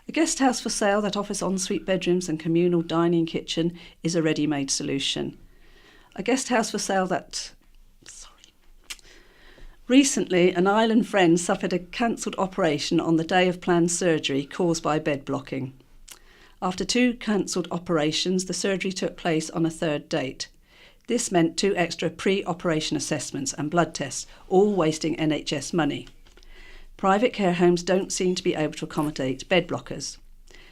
A guest house for sale that offers ensuite bedrooms and communal dining kitchen is a ready-made solution. A guest house for sale that... Recently, an island friend suffered a cancelled operation on the day of planned surgery caused by bed blocking. After 2 cancelled operations, the surgery took place on a 3rd date. This meant 2 extra pre-operation assessments and blood tests, all wasting NHS money. Private care homes don't seem to be able to accommodate bed blockers.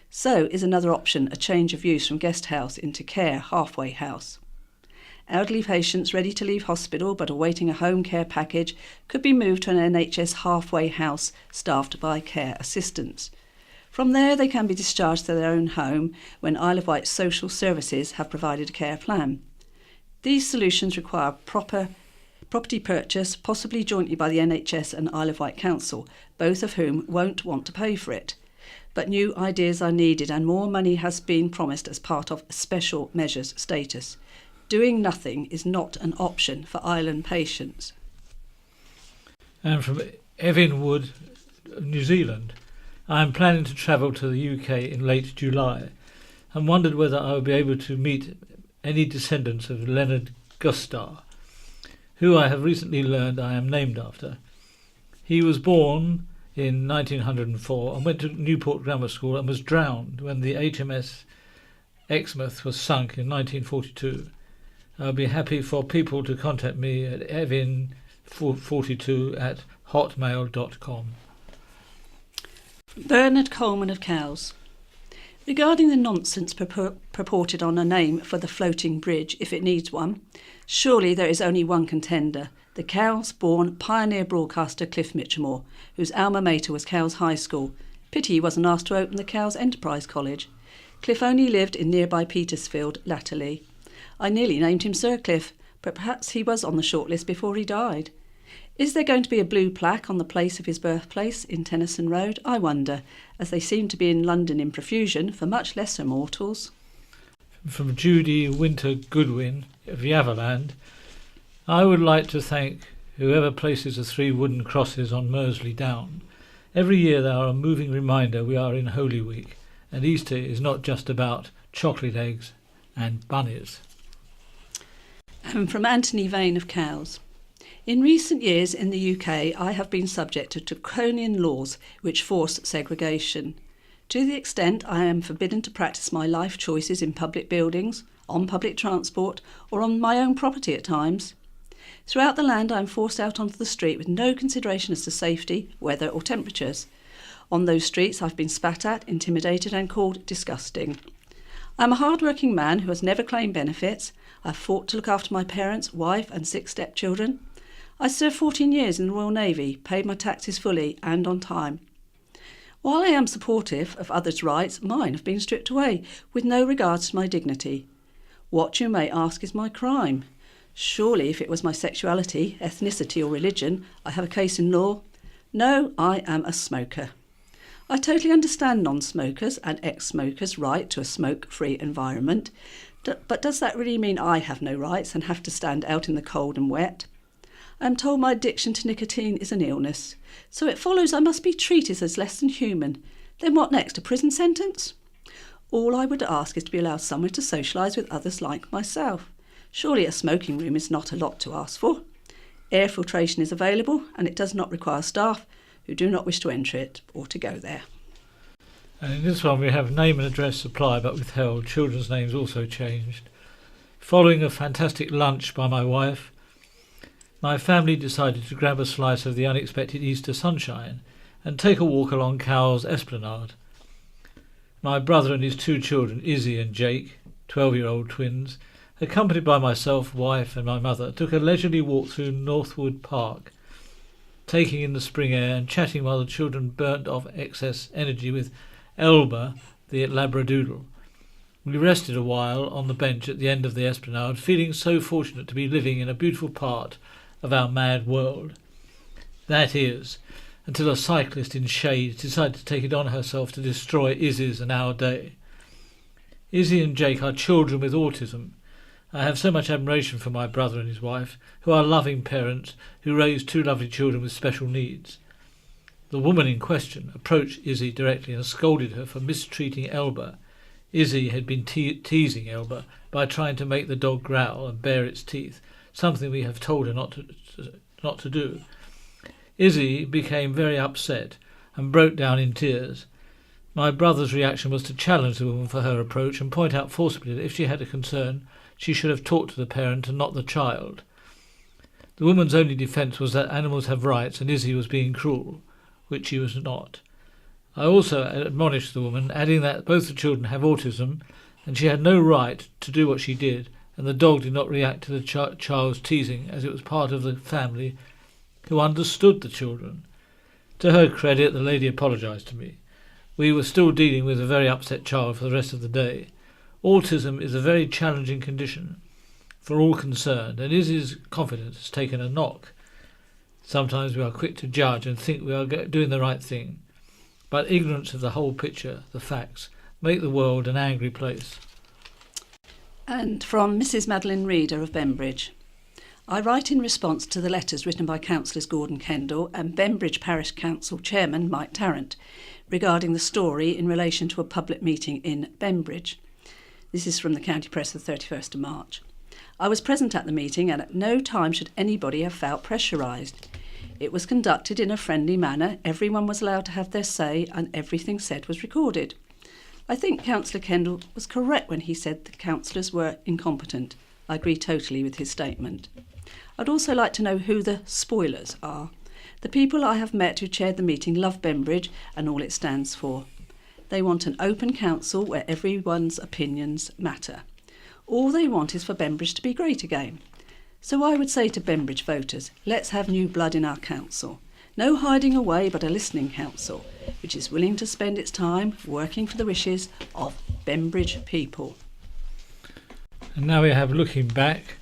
So is another option a change of use from guest house into care halfway house. Elderly patients ready to leave hospital but awaiting a home care package could be moved to an NHS halfway house staffed by care assistants. From there they can be discharged to their own home when Isle of Wight Social Services have provided a care plan. These solutions require proper property purchase, possibly jointly by the NHS and Isle of Wight Council, both of whom won't want to pay for it. But new ideas are needed and more money has been promised as part of special measures status. Doing nothing is not an option for island patients. And from Evan Wood, New Zealand, I am planning to travel to the UK in late July and wondered whether I would be able to meet any descendants of Leonard Gustar, who I have recently learned I am named after. He was born in 1904 and went to Newport Grammar School and was drowned when the HMS Exmouth was sunk in 1942. I'll be happy for people to contact me at evin42@hotmail.com. Bernard Coleman of Cowes. Regarding the nonsense purported on a name for the floating bridge, if it needs one, surely there is only one contender, the Cowes-born pioneer broadcaster Cliff Mitchamore, whose alma mater was Cowes High School. Pity he wasn't asked to open the Cowes Enterprise College. Cliff only lived in nearby Petersfield latterly. I nearly named him Sir Cliff, but perhaps he was on the shortlist before he died. Is there going to be a blue plaque on the place of his birthplace in Tennyson Road? I wonder, as they seem to be in London in profusion for much lesser mortals. From Judy Winter Goodwin of Yaverland, I would like to thank whoever places the 3 wooden crosses on Mersley Down. Every year they are a moving reminder we are in Holy Week, and Easter is not just about chocolate eggs and bunnies. And from Anthony Vane of Cowes. In recent years in the UK, I have been subject to draconian laws which force segregation. To the extent I am forbidden to practice my life choices in public buildings, on public transport, or on my own property at times. Throughout the land I am forced out onto the street with no consideration as to safety, weather or temperatures. On those streets I've been spat at, intimidated and called disgusting. I am a hard-working man who has never claimed benefits. I have fought to look after my parents, wife and 6 stepchildren. I served 14 years in the Royal Navy, paid my taxes fully and on time. While I am supportive of others' rights, mine have been stripped away, with no regards to my dignity. What, you may ask, is my crime? Surely if it was my sexuality, ethnicity or religion, I have a case in law. No, I am a smoker. I totally understand non-smokers and ex-smokers' right to a smoke-free environment, but does that really mean I have no rights and have to stand out in the cold and wet? I am told my addiction to nicotine is an illness, so it follows I must be treated as less than human. Then what next, a prison sentence? All I would ask is to be allowed somewhere to socialise with others like myself. Surely a smoking room is not a lot to ask for. Air filtration is available and it does not require staff who do not wish to enter it or to go there. And in this one we have name and address supply but withheld. Children's names also changed. Following a fantastic lunch by my wife, my family decided to grab a slice of the unexpected Easter sunshine and take a walk along Cowes Esplanade. My brother and his 2 children, Izzy and Jake, 12-year-old twins, accompanied by myself, wife and my mother, took a leisurely walk through Northwood Park, taking in the spring air and chatting while the children burnt off excess energy with Elba, the Labradoodle. We rested a while on the bench at the end of the esplanade, feeling so fortunate to be living in a beautiful part of our mad world. That is, until a cyclist in shade decided to take it on herself to destroy Izzy's and our day. Izzy and Jake are children with autism. I have so much admiration for my brother and his wife, who are loving parents who raise 2 lovely children with special needs. The woman in question approached Izzy directly and scolded her for mistreating Elba. Izzy had been teasing Elba by trying to make the dog growl and bare its teeth, something we have told her not to do. Izzy became very upset and broke down in tears. My brother's reaction was to challenge the woman for her approach and point out forcibly that if she had a concern, she should have talked to the parent and not the child. The woman's only defence was that animals have rights and Izzy was being cruel, which she was not. I also admonished the woman, adding that both the children have autism and she had no right to do what she did, and the dog did not react to the child's teasing as it was part of the family who understood the children. To her credit, the lady apologised to me. We were still dealing with a very upset child for the rest of the day. Autism is a very challenging condition for all concerned, and Izzy's confidence has taken a knock. Sometimes we are quick to judge and think we are doing the right thing, but ignorance of the whole picture, the facts, make the world an angry place. And from Mrs. Madeline Reader of Bembridge. I write in response to the letters written by Councillors Gordon Kendall and Bembridge Parish Council Chairman Mike Tarrant regarding the story in relation to a public meeting in Bembridge. This is from the County Press of the 31st of March. I was present at the meeting and at no time should anybody have felt pressurised. It was conducted in a friendly manner, everyone was allowed to have their say and everything said was recorded. I think Councillor Kendall was correct when he said the councillors were incompetent. I agree totally with his statement. I'd also like to know who the spoilers are. The people I have met who chaired the meeting love Bembridge and all it stands for. They want an open council where everyone's opinions matter. All they want is for Bembridge to be great again. So I would say to Bembridge voters, let's have new blood in our council. No hiding away but a listening council, which is willing to spend its time working for the wishes of Bembridge people. And now we have looking back.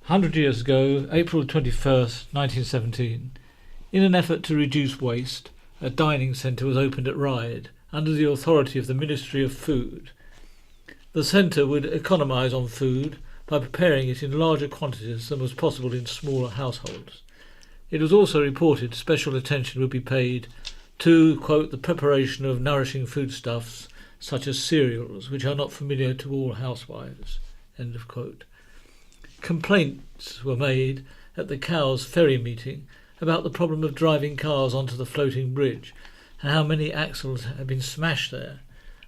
100 years ago, April 21st, 1917, in an effort to reduce waste, a dining centre was opened at Ryde under the authority of the Ministry of Food. The centre would economise on food by preparing it in larger quantities than was possible in smaller households. It was also reported special attention would be paid to, quote, the preparation of nourishing foodstuffs such as cereals, which are not familiar to all housewives, end of quote. Complaints were made at the Cowes Ferry meeting about the problem of driving cars onto the floating bridge and how many axles had been smashed there.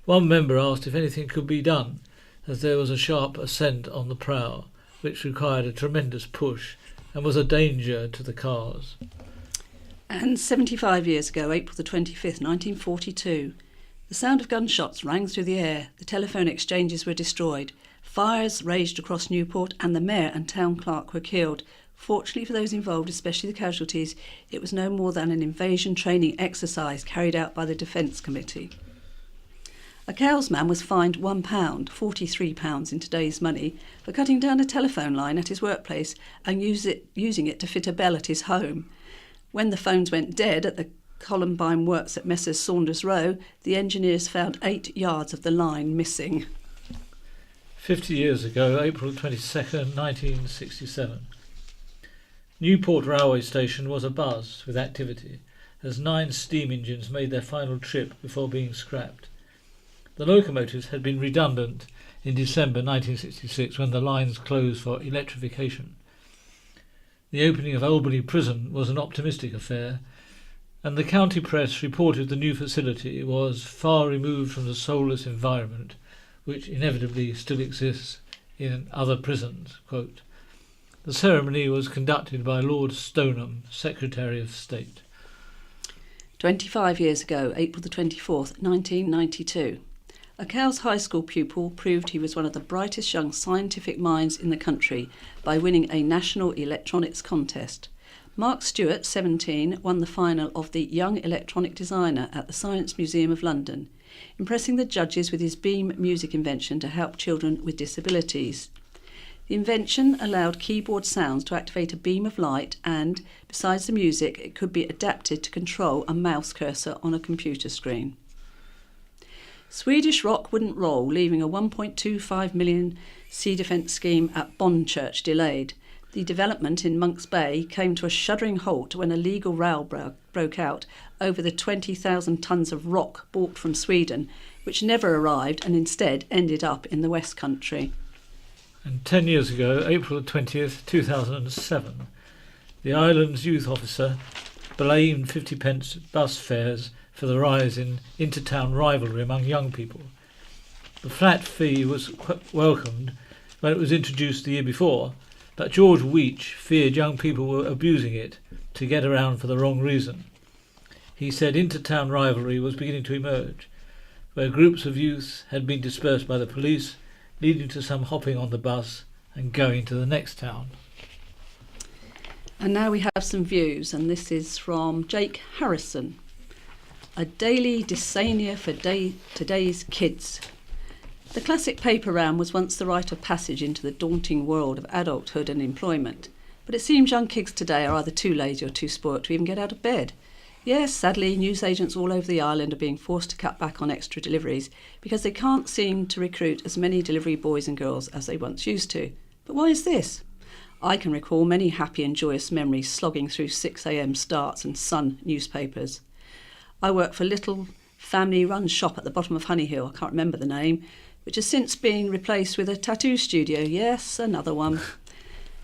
One member asked if anything could be done, as there was a sharp ascent on the prow, which required a tremendous push and was a danger to the cars. And 75 years ago, April the 25th, 1942, the sound of gunshots rang through the air, the telephone exchanges were destroyed, fires raged across Newport and the mayor and town clerk were killed. Fortunately for those involved, especially the casualties, it was no more than an invasion training exercise carried out by the Defence Committee. A Cowes man was fined £1, £43 in today's money, for cutting down a telephone line at his workplace and using it to fit a bell at his home. When the phones went dead at the Columbine works at Messrs Saunders Row, the engineers found 8 yards of the line missing. 50 years ago, April 22nd, 1967. Newport Railway Station was abuzz with activity as 9 steam engines made their final trip before being scrapped. The locomotives had been redundant in December 1966 when the lines closed for electrification. The opening of Albany Prison was an optimistic affair, and the county press reported the new facility was far removed from the soulless environment which inevitably still exists in other prisons. Quote, the ceremony was conducted by Lord Stoneham, Secretary of State. 25 years ago, April the 24th, 1992. A Cowes High School pupil proved he was one of the brightest young scientific minds in the country by winning a national electronics contest. Mark Stewart, 17, won the final of the Young Electronic Designer at the Science Museum of London, impressing the judges with his beam music invention to help children with disabilities. The invention allowed keyboard sounds to activate a beam of light and, besides the music, it could be adapted to control a mouse cursor on a computer screen. Swedish rock wouldn't roll, leaving a 1.25 million sea defence scheme at Bondchurch delayed. The development in Monks Bay came to a shuddering halt when a legal row broke out over the 20,000 tonnes of rock bought from Sweden, which never arrived and instead ended up in the West Country. And 10 years ago, April 20th, 2007, the island's youth officer blamed 50p bus fares for the rise in intertown rivalry among young people. The flat fee was welcomed when it was introduced the year before, but George Weech feared young people were abusing it to get around for the wrong reason. He said intertown rivalry was beginning to emerge, where groups of youth had been dispersed by the police, leading to some hopping on the bus and going to the next town. And now we have some views, and this is from Jake Harrison. A daily dysania for today's kids. The classic paper round was once the rite of passage into the daunting world of adulthood and employment, but it seems young kids today are either too lazy or too spoilt to even get out of bed. Yes, sadly, newsagents all over the island are being forced to cut back on extra deliveries because they can't seem to recruit as many delivery boys and girls as they once used to. But why is this? I can recall many happy and joyous memories slogging through 6 a.m. starts and Sun newspapers. I worked for a little family-run shop at the bottom of Honeyhill, I can't remember the name, which has since been replaced with a tattoo studio. Yes, another one.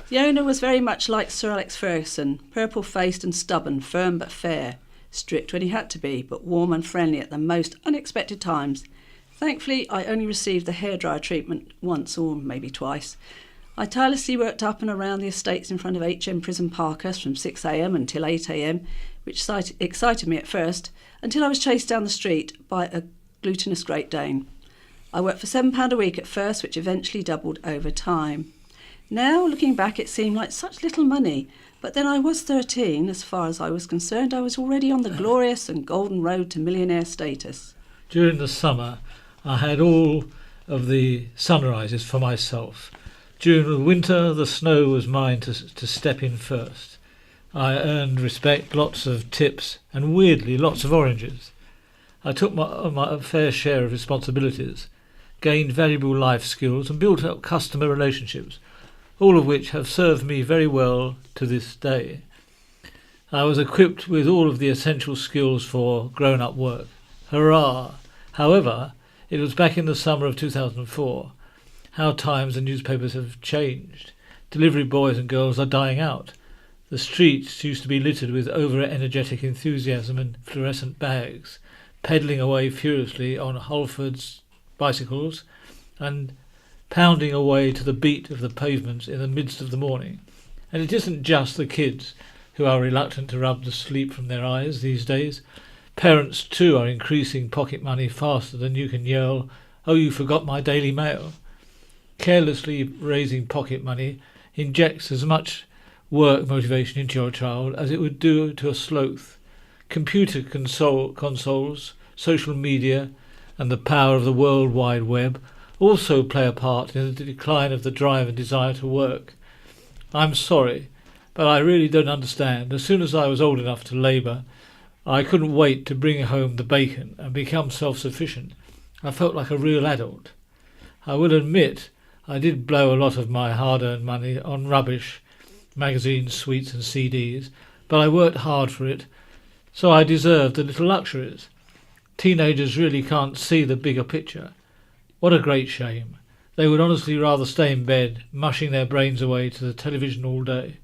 The owner was very much like Sir Alex Ferguson, purple-faced and stubborn, firm but fair. Strict when he had to be, but warm and friendly at the most unexpected times. Thankfully, I only received the hairdryer treatment once or maybe twice. I tirelessly worked up and around the estates in front of HM Prison Parkhurst from 6 a.m. until 8 a.m, which excited me at first, until I was chased down the street by a glutinous Great Dane. I worked for £7 a week at first, which eventually doubled over time. Now, looking back, it seemed like such little money, but then I was 13. As far as I was concerned, I was already on the glorious and golden road to millionaire status. During the summer, I had all of the sunrises for myself. During the winter, the snow was mine to step in first. I earned respect, lots of tips, and weirdly, lots of oranges. I took my fair share of responsibilities, gained valuable life skills, and built up customer relationships, all of which have served me very well to this day. I was equipped with all of the essential skills for grown-up work. Hurrah! However, it was back in the summer of 2004. How times and newspapers have changed. Delivery boys and girls are dying out. The streets used to be littered with over-energetic enthusiasm and fluorescent bags, pedalling away furiously on Halfords bicycles and pounding away to the beat of the pavements in the midst of the morning. And it isn't just the kids who are reluctant to rub the sleep from their eyes these days. Parents too are increasing pocket money faster than you can yell, "Oh, you forgot my Daily Mail." Carelessly raising pocket money injects as much work motivation into your child as it would do to a sloth. Computer consoles, social media, and the power of the World Wide Web also play a part in the decline of the drive and desire to work. I'm sorry, but I really don't understand. As soon as I was old enough to labour, I couldn't wait to bring home the bacon and become self-sufficient. I felt like a real adult. I will admit I did blow a lot of my hard-earned money on rubbish, magazines, sweets and CDs, but I worked hard for it, so I deserved the little luxuries. Teenagers really can't see the bigger picture. What a great shame. They would honestly rather stay in bed, mushing their brains away to the television all day.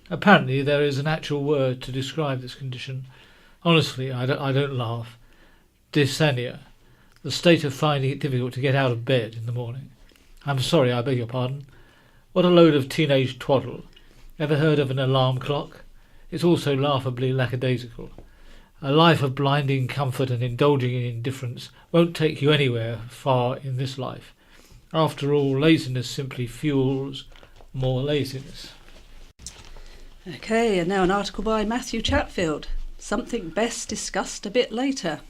Apparently there is an actual word to describe this condition. Honestly, I don't laugh. Dysania, the state of finding it difficult to get out of bed in the morning. I'm sorry, I beg your pardon. What a load of teenage twaddle. Ever heard of an alarm clock? It's also laughably lackadaisical. A life of blinding comfort and indulging in indifference won't take you anywhere far in this life. After all, laziness simply fuels more laziness. Okay, and now an article by Matthew Chatfield. Something best discussed a bit later.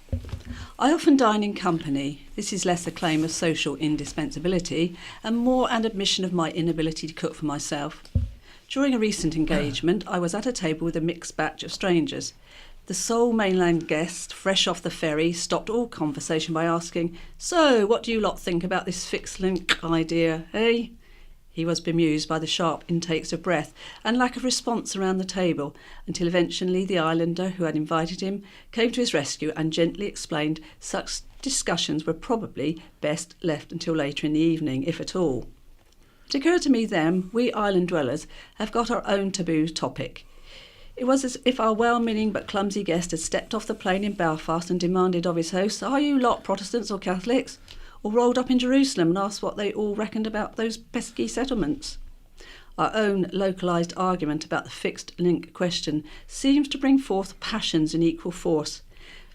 I often dine in company. This is less a claim of social indispensability and more an admission of my inability to cook for myself. During a recent engagement, I was at a table with a mixed batch of strangers. The sole mainland guest, fresh off the ferry, stopped all conversation by asking, "So, what do you lot think about this fixed link idea, eh?" He was bemused by the sharp intakes of breath and lack of response around the table, until eventually the islander who had invited him came to his rescue and gently explained such discussions were probably best left until later in the evening, if at all. It occurred to me then, we island dwellers have got our own taboo topic. It was as if our well-meaning but clumsy guest had stepped off the plane in Belfast and demanded of his hosts, "Are you lot Protestants or Catholics?" or rolled up in Jerusalem and asked what they all reckoned about those pesky settlements. Our own localised argument about the fixed link question seems to bring forth passions in equal force.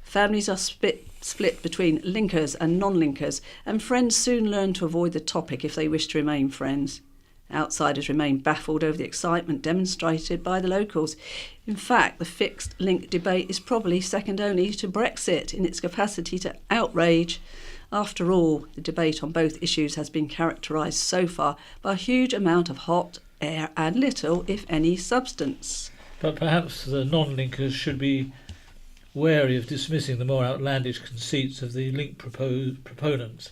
Families are split between linkers and non-linkers, and friends soon learn to avoid the topic if they wish to remain friends. Outsiders remain baffled over the excitement demonstrated by the locals. In fact, the fixed link debate is probably second only to Brexit in its capacity to outrage. After all, the debate on both issues has been characterised so far by a huge amount of hot air and little, if any, substance. But perhaps the non-linkers should be wary of dismissing the more outlandish conceits of the link proponents.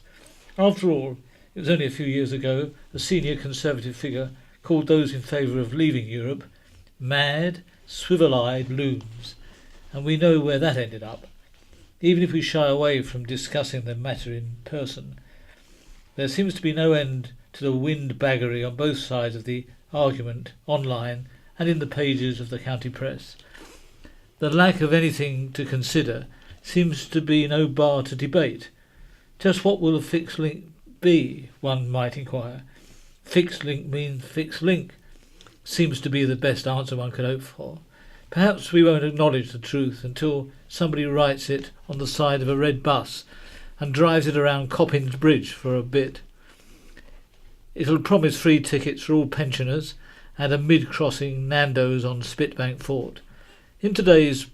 After all, it was only a few years ago a senior Conservative figure called those in favour of leaving Europe mad, swivel-eyed loons, and we know where that ended up. Even if we shy away from discussing the matter in person, there seems to be no end to the windbaggery on both sides of the argument, online and in the pages of the county press. The lack of anything to consider seems to be no bar to debate. Just what will a fixed link be, one might inquire. Fixed link means fixed link, seems to be the best answer one could hope for. Perhaps we won't acknowledge the truth until somebody writes it on the side of a red bus and drives it around Coppins Bridge for a bit. It'll promise free tickets for all pensioners and a mid-crossing Nando's on Spitbank Fort. In today's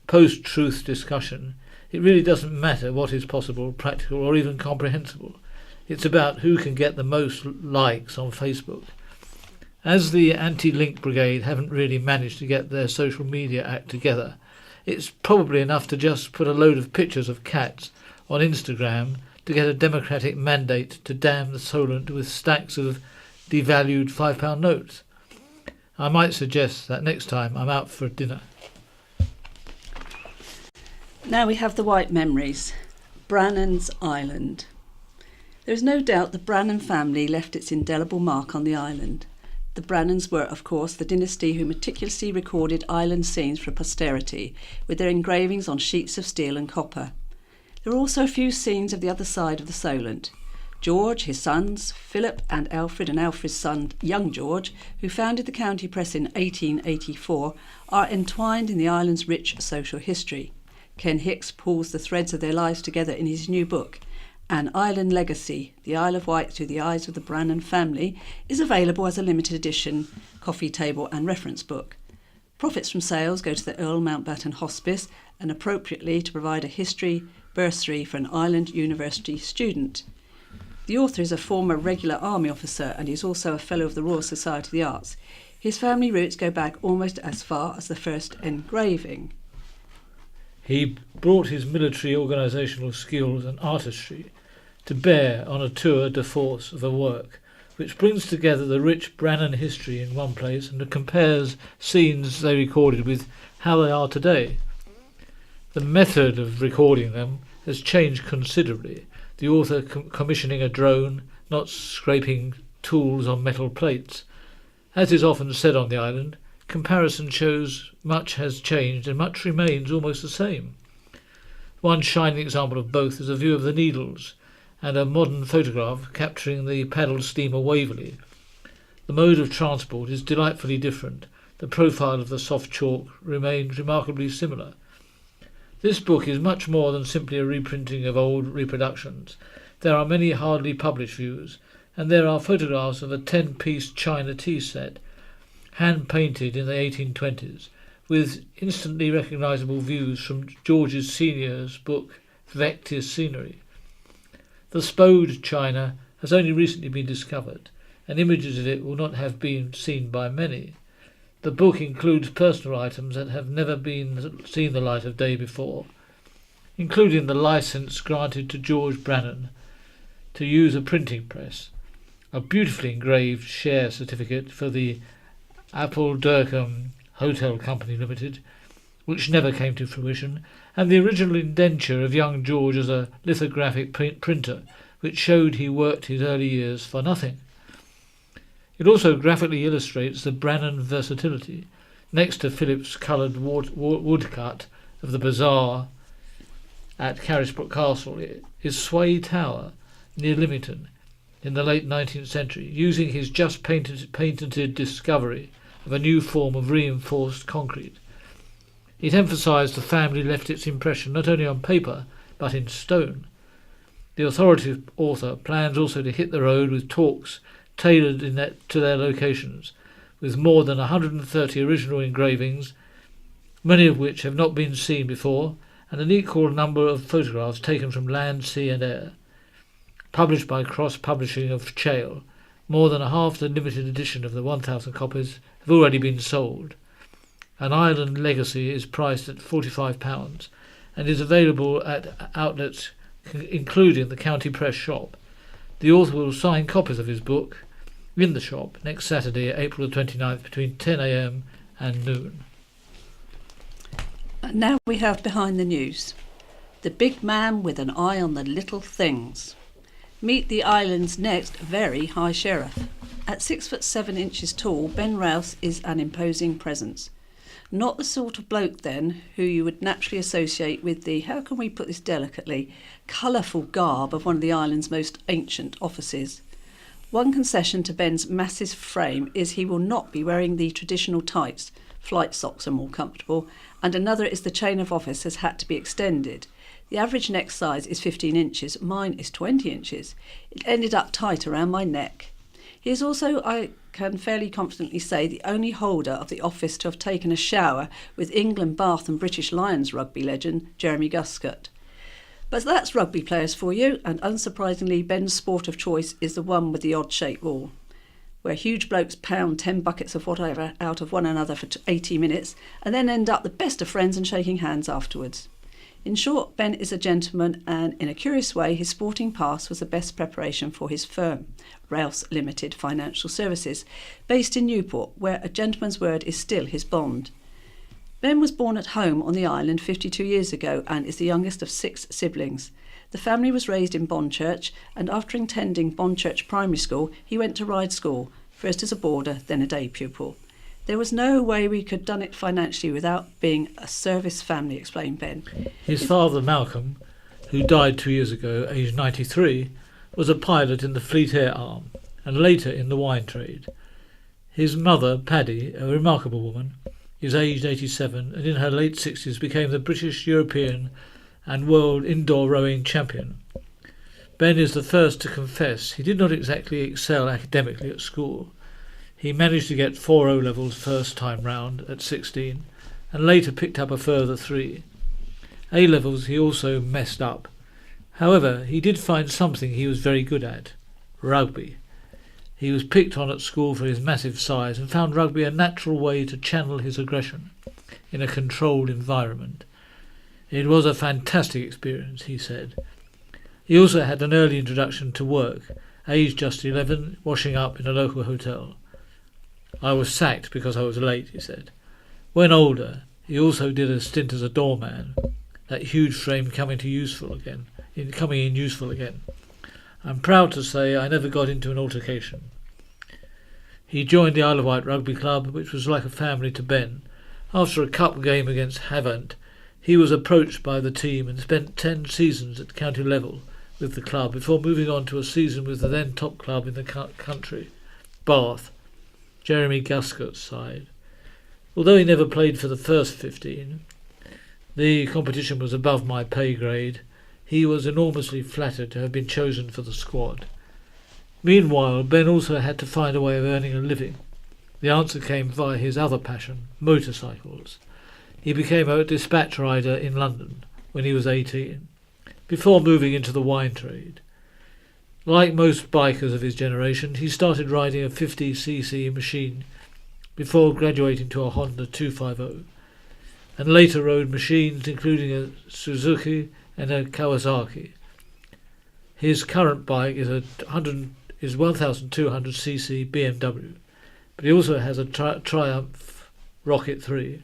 post-truth discussion, it really doesn't matter what is possible, practical or even comprehensible. It's about who can get the most likes on Facebook. As the anti-link brigade haven't really managed to get their social media act together, it's probably enough to just put a load of pictures of cats on Instagram to get a democratic mandate to damn the Solent with stacks of devalued £5 notes. I might suggest that next time I'm out for dinner. Now we have the white memories. Brannan's Island. There is no doubt the Brannan family left its indelible mark on the island. The Brannans were, of course, the dynasty who meticulously recorded island scenes for posterity, with their engravings on sheets of steel and copper. There are also a few scenes of the other side of the Solent. George, his sons, Philip and Alfred's son, young George, who founded the county press in 1884, are entwined in the island's rich social history. Ken Hicks pulls the threads of their lives together in his new book. An Island Legacy, The Isle of Wight Through the Eyes of the Brannan Family, is available as a limited edition coffee table and reference book. Profits from sales go to the Earl Mountbatten Hospice, and appropriately to provide a history bursary for an Island University student. The author is a former regular army officer and is also a Fellow of the Royal Society of the Arts. His family roots go back almost as far as the first engraving. He brought his military organisational skills and artistry to bear on a tour de force of a work which brings together the rich Brannan history in one place and compares scenes they recorded with how they are today. The method of recording them has changed considerably, the author commissioning a drone, not scraping tools on metal plates. As is often said on the island, comparison shows much has changed and much remains almost the same. One shining example of both is a view of the Needles and a modern photograph capturing the paddle steamer Waverley. The mode of transport is delightfully different. The profile of the soft chalk remains remarkably similar. This book is much more than simply a reprinting of old reproductions. There are many hardly published views, and there are photographs of a 10-piece China tea set, hand-painted in the 1820s, with instantly recognisable views from George's Senior's book Vectis Scenery. The Spode china has only recently been discovered, and images of it will not have been seen by many. The book includes personal items that have never been seen the light of day before, including the licence granted to George Brannan to use a printing press, a beautifully engraved share certificate for the Appuldurcombe Hotel Company Limited, which never came to fruition, and the original indenture of young George as a lithographic printer, which showed he worked his early years for nothing. It also graphically illustrates the Brannan versatility. Next to Philip's coloured woodcut of the bazaar at Carisbrooke Castle is Sway Tower near Lymington in the late 19th century, using his just patented discovery of a new form of reinforced concrete. It emphasised the family left its impression not only on paper but in stone. The authoritative author plans also to hit the road with talks tailored to their locations, with more than 130 original engravings, many of which have not been seen before, and an equal number of photographs taken from land, sea and air. Published by Cross Publishing of Chale, more than half the limited edition of the 1,000 copies have already been sold. An Island Legacy is priced at £45 and is available at outlets including the County Press shop. The author will sign copies of his book in the shop next Saturday, April the 29th, between 10 a.m. and noon. And now we have Behind the News. The big man with an eye on the little things. Meet the island's next very high sheriff. At 6'7" tall, Ben Rouse is an imposing presence. Not the sort of bloke, then, who you would naturally associate with the, how can we put this delicately, colourful garb of one of the island's most ancient offices. One concession to Ben's massive frame is he will not be wearing the traditional tights. Flight socks are more comfortable, and another is the chain of office has had to be extended. The average neck size is 15 inches, mine is 20 inches. It ended up tight around my neck. He is also, I can fairly confidently say, the only holder of the office to have taken a shower with England, Bath and British Lions rugby legend Jeremy Guscott. But that's rugby players for you, and unsurprisingly Ben's sport of choice is the one with the odd-shaped ball, where huge blokes pound 10 buckets of whatever out of one another for 80 minutes and then end up the best of friends and shaking hands afterwards. In short, Ben is a gentleman, and in a curious way his sporting past was the best preparation for his firm, Rouse Limited Financial Services, based in Newport, where a gentleman's word is still his bond. Ben was born at home on the island 52 years ago and is the youngest of 6 siblings. The family was raised in Bonchurch, and after attending Bonchurch Primary School, he went to Ryde School, first as a boarder, then a day pupil. There was no way we could have done it financially without being a service family, explained Ben. His father, Malcolm, who died 2 years ago, aged 93, was a pilot in the Fleet Air Arm and later in the wine trade. His mother, Paddy, a remarkable woman, is aged 87 and in her late 60s became the British, European and world indoor rowing champion. Ben is the first to confess he did not exactly excel academically at school. He managed to get 4 O-levels first time round at 16 and later picked up a further 3. A-levels he also messed up. However, he did find something he was very good at: rugby. He was picked on at school for his massive size and found rugby a natural way to channel his aggression in a controlled environment. It was a fantastic experience, he said. He also had an early introduction to work, aged just 11, washing up in a local hotel. I was sacked because I was late, he said. When older, he also did a stint as a doorman, that huge frame coming in useful again. I'm proud to say I never got into an altercation. He joined the Isle of Wight Rugby Club, which was like a family to Ben. After a cup game against Havant, he was approached by the team and spent 10 seasons at county level with the club before moving on to a season with the then top club in the country, Bath, Jeremy Guscott's side. Although he never played for the first 15, the competition was above my pay grade. He was enormously flattered to have been chosen for the squad. Meanwhile, Ben also had to find a way of earning a living. The answer came via his other passion, motorcycles. He became a dispatch rider in London when he was 18, before moving into the wine trade. Like most bikers of his generation, he started riding a 50cc machine before graduating to a Honda 250, and later rode machines including a Suzuki and a Kawasaki. His current bike is a 1200cc BMW, but he also has a Triumph Rocket 3.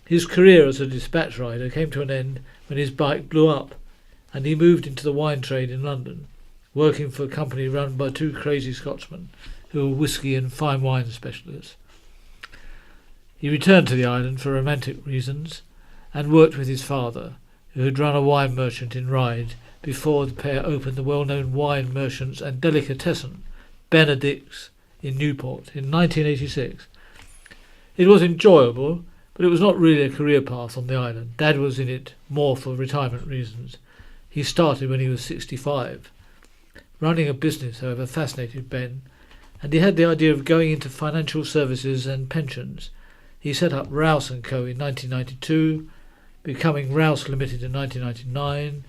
His career as a dispatch rider came to an end when his bike blew up, and he moved into the wine trade in London, working for a company run by two crazy Scotsmen who were whisky and fine wine specialists. He returned to the island for romantic reasons and worked with his father, who had run a wine merchant in Ryde before the pair opened the well-known wine merchants and delicatessen Benedict's in Newport in 1986. It was enjoyable, but it was not really a career path on the island. Dad was in it more for retirement reasons. He started when he was 65. Running a business, however, fascinated Ben, and he had the idea of going into financial services and pensions. He set up Rouse & Co. in 1992, becoming Rouse Limited in 1999,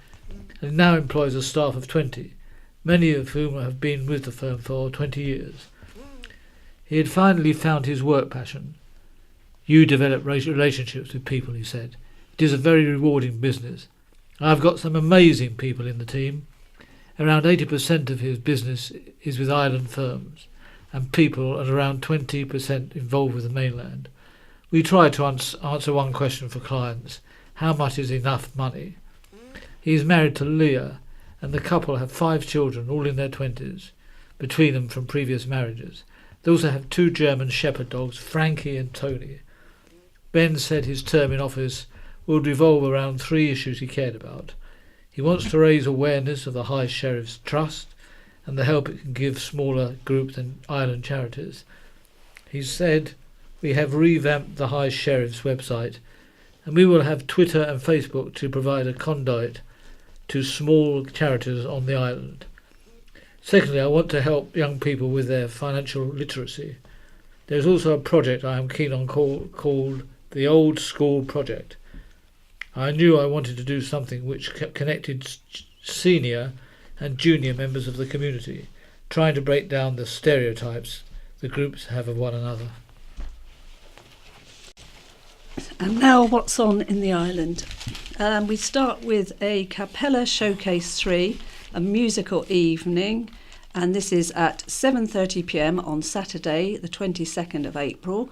and now employs a staff of 20, many of whom have been with the firm for 20 years. He had finally found his work passion. You develop relationships with people, he said. It is a very rewarding business. I've got some amazing people in the team. Around 80% of his business is with island firms and people, and around 20% involved with the mainland. We try to answer one question for clients: how much is enough money? He is married to Leah, and the couple have 5 children, all in their 20s, between them from previous marriages. They also have 2 German shepherd dogs, Frankie and Tony. Ben said his term in office would revolve around 3 issues he cared about. He wants to raise awareness of the High Sheriff's Trust and the help it can give smaller groups and island charities. He said, we have revamped the High Sheriff's website, and we will have Twitter and Facebook to provide a conduit to small charities on the island. Secondly, I want to help young people with their financial literacy. There is also a project I am keen on called the Old School Project. I knew I wanted to do something which connected senior and junior members of the community, trying to break down the stereotypes the groups have of one another. And now what's on in the island? We start with a Capella Showcase 3, a musical evening, and this is at 7:30 p.m. on Saturday, the 22nd of April,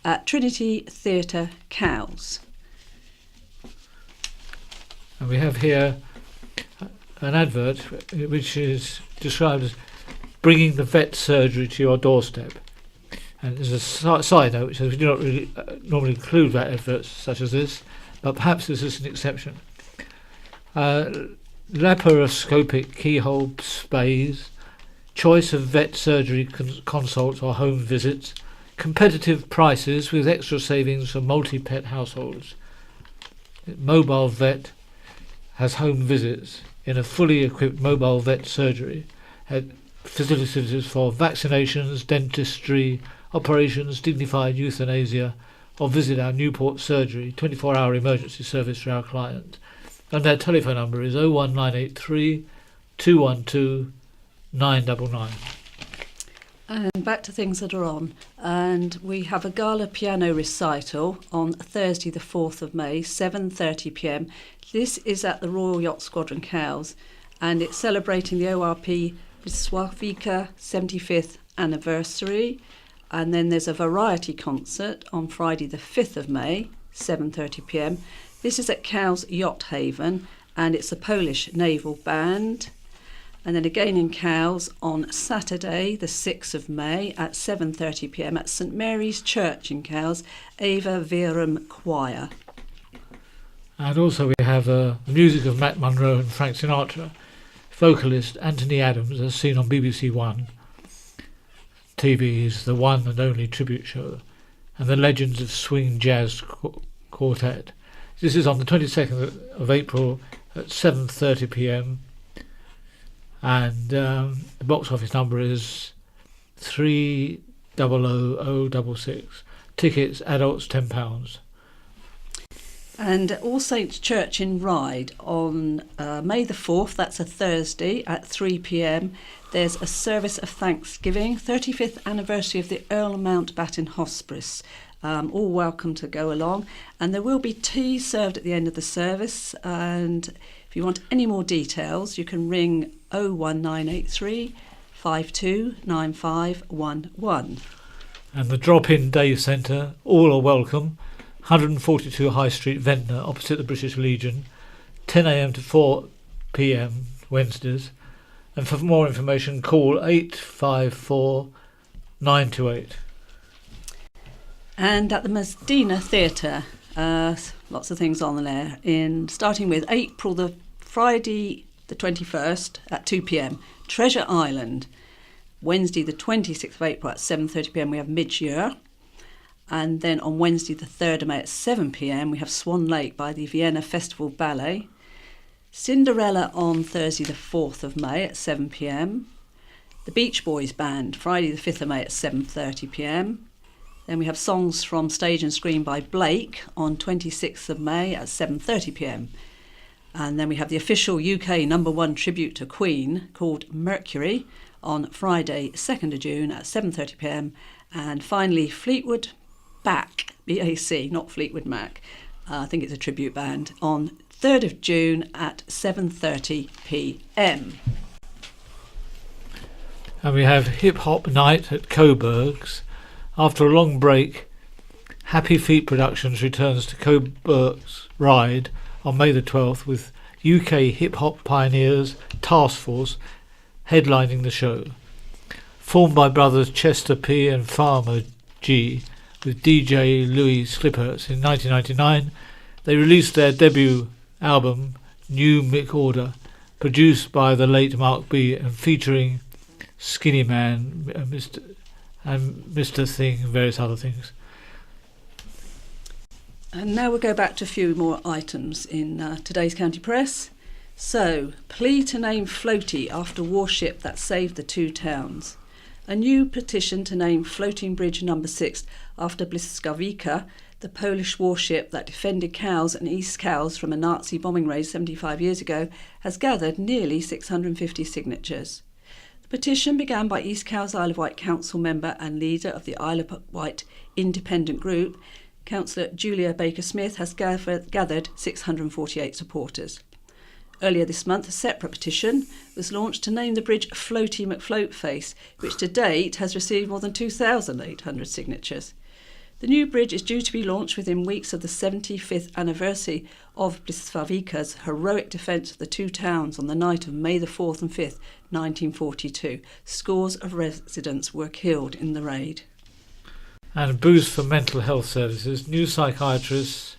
at Trinity Theatre, Cowes. And we have here an advert which is described as bringing the vet surgery to your doorstep. And as a side note, which says we do not really normally include vet adverts such as this, but perhaps this is an exception. Laparoscopic keyhole spays, choice of vet surgery consults or home visits, competitive prices with extra savings for multi-pet households. Mobile Vet has home visits in a fully equipped mobile vet surgery at facilities for vaccinations, dentistry, operations, dignified euthanasia, or visit our Newport surgery 24-hour emergency service for our client. And their telephone number is 01983 212 999. And back to things that are on. And we have a gala piano recital on Thursday the 4th of May, 7:30pm. This is at the Royal Yacht Squadron Cowes, and it's celebrating the ORP Blisławica 75th anniversary. And then there's a variety concert on Friday the 5th of May, 7:30pm. This is at Cowes Yacht Haven, and it's a Polish naval band. And then again in Cowes on Saturday the 6th of May at 7:30pm at St Mary's Church in Cowes, Ava Verum Choir. And also we have the music of Matt Monro and Frank Sinatra. Vocalist Anthony Adams, as seen on BBC One TV's The One and Only Tribute Show, and the Legends of Swing Jazz Quartet. This is on the 22nd of April at 7:30pm. And the box office number is 300066. Tickets, adults £10. And All Saints Church in Ryde on May the 4th, that's a Thursday at 3pm. There's a service of thanksgiving, 35th anniversary of the Earl Mountbatten Hospice. All welcome to go along. And there will be tea served at the end of the service. And if you want any more details, you can ring 01983 529511. And the Drop-In Day Centre, all are welcome. 142 High Street, Ventnor, opposite the British Legion, 10am to 4pm Wednesdays. And for more information, call 854 928. And at the Medina Theatre, lots of things on there. Starting with April the Friday the 21st at 2pm, Treasure Island. Wednesday the 26th of April at 7:30pm we have Mid-Year. And then on Wednesday the 3rd of May at 7pm we have Swan Lake by the Vienna Festival Ballet. Cinderella on Thursday the 4th of May at 7pm. The Beach Boys Band, Friday the 5th of May at 7:30pm. Then we have Songs from Stage and Screen by Blake on 26th of May at 7:30pm. And then we have the official UK #1 tribute to Queen called Mercury on Friday 2nd of June at 7:30pm. And finally Fleetwood Back, BAC, not Fleetwood Mac, I think it's a tribute band, on 3rd of June at 7:30pm. And we have Hip Hop Night at Coburg's. After a long break, Happy Feet Productions returns to Coburg's Ride on May the 12th with UK hip-hop pioneers Task Force headlining the show. Formed by brothers Chester P and Farmer G with DJ Louis Slipperts in 1999, they released their debut album New Mick Order, produced by the late Mark B and featuring Skinny Man, Mr. Thing and various other things. And now we'll go back to a few more items in today's county press. So, plea to name Floaty after warship that saved the two towns. A new petition to name Floating Bridge No. 6 after Blisławica, the Polish warship that defended Cowes and East Cowes from a Nazi bombing raid 75 years ago, has gathered nearly 650 signatures. The petition began by East Cowes Isle of Wight council member and leader of the Isle of Wight Independent Group, Councillor Julia Baker-Smith, has gathered 648 supporters. Earlier this month, a separate petition was launched to name the bridge Floaty McFloatface, which to date has received more than 2,800 signatures. The new bridge is due to be launched within weeks of the 75th anniversary of Blisławica's heroic defence of the two towns on the night of May the 4th and 5th, 1942. Scores of residents were killed in the raid. And a boost for mental health services, new psychiatrists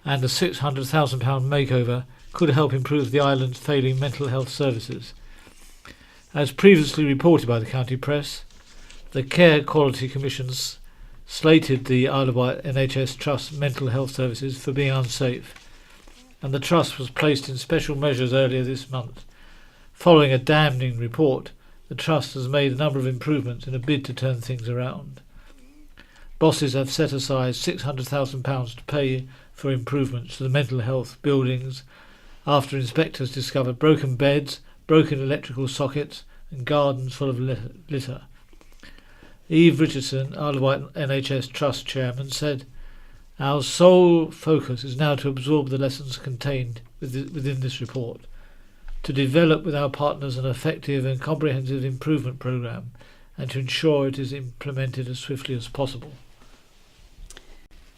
and a £600,000 makeover could help improve the island's failing mental health services. As previously reported by the county press, the Care Quality Commissions slated the Isle of Wight NHS Trust mental health services for being unsafe, and the trust was placed in special measures earlier this month. Following a damning report, the trust has made a number of improvements in a bid to turn things around. Bosses have set aside £600,000 to pay for improvements to the mental health buildings after inspectors discovered broken beds, broken electrical sockets and gardens full of litter. Eve Richardson, Isle of Wight NHS Trust Chairman, said, "Our sole focus is now to absorb the lessons contained within this report, to develop with our partners an effective and comprehensive improvement programme, and to ensure it is implemented as swiftly as possible."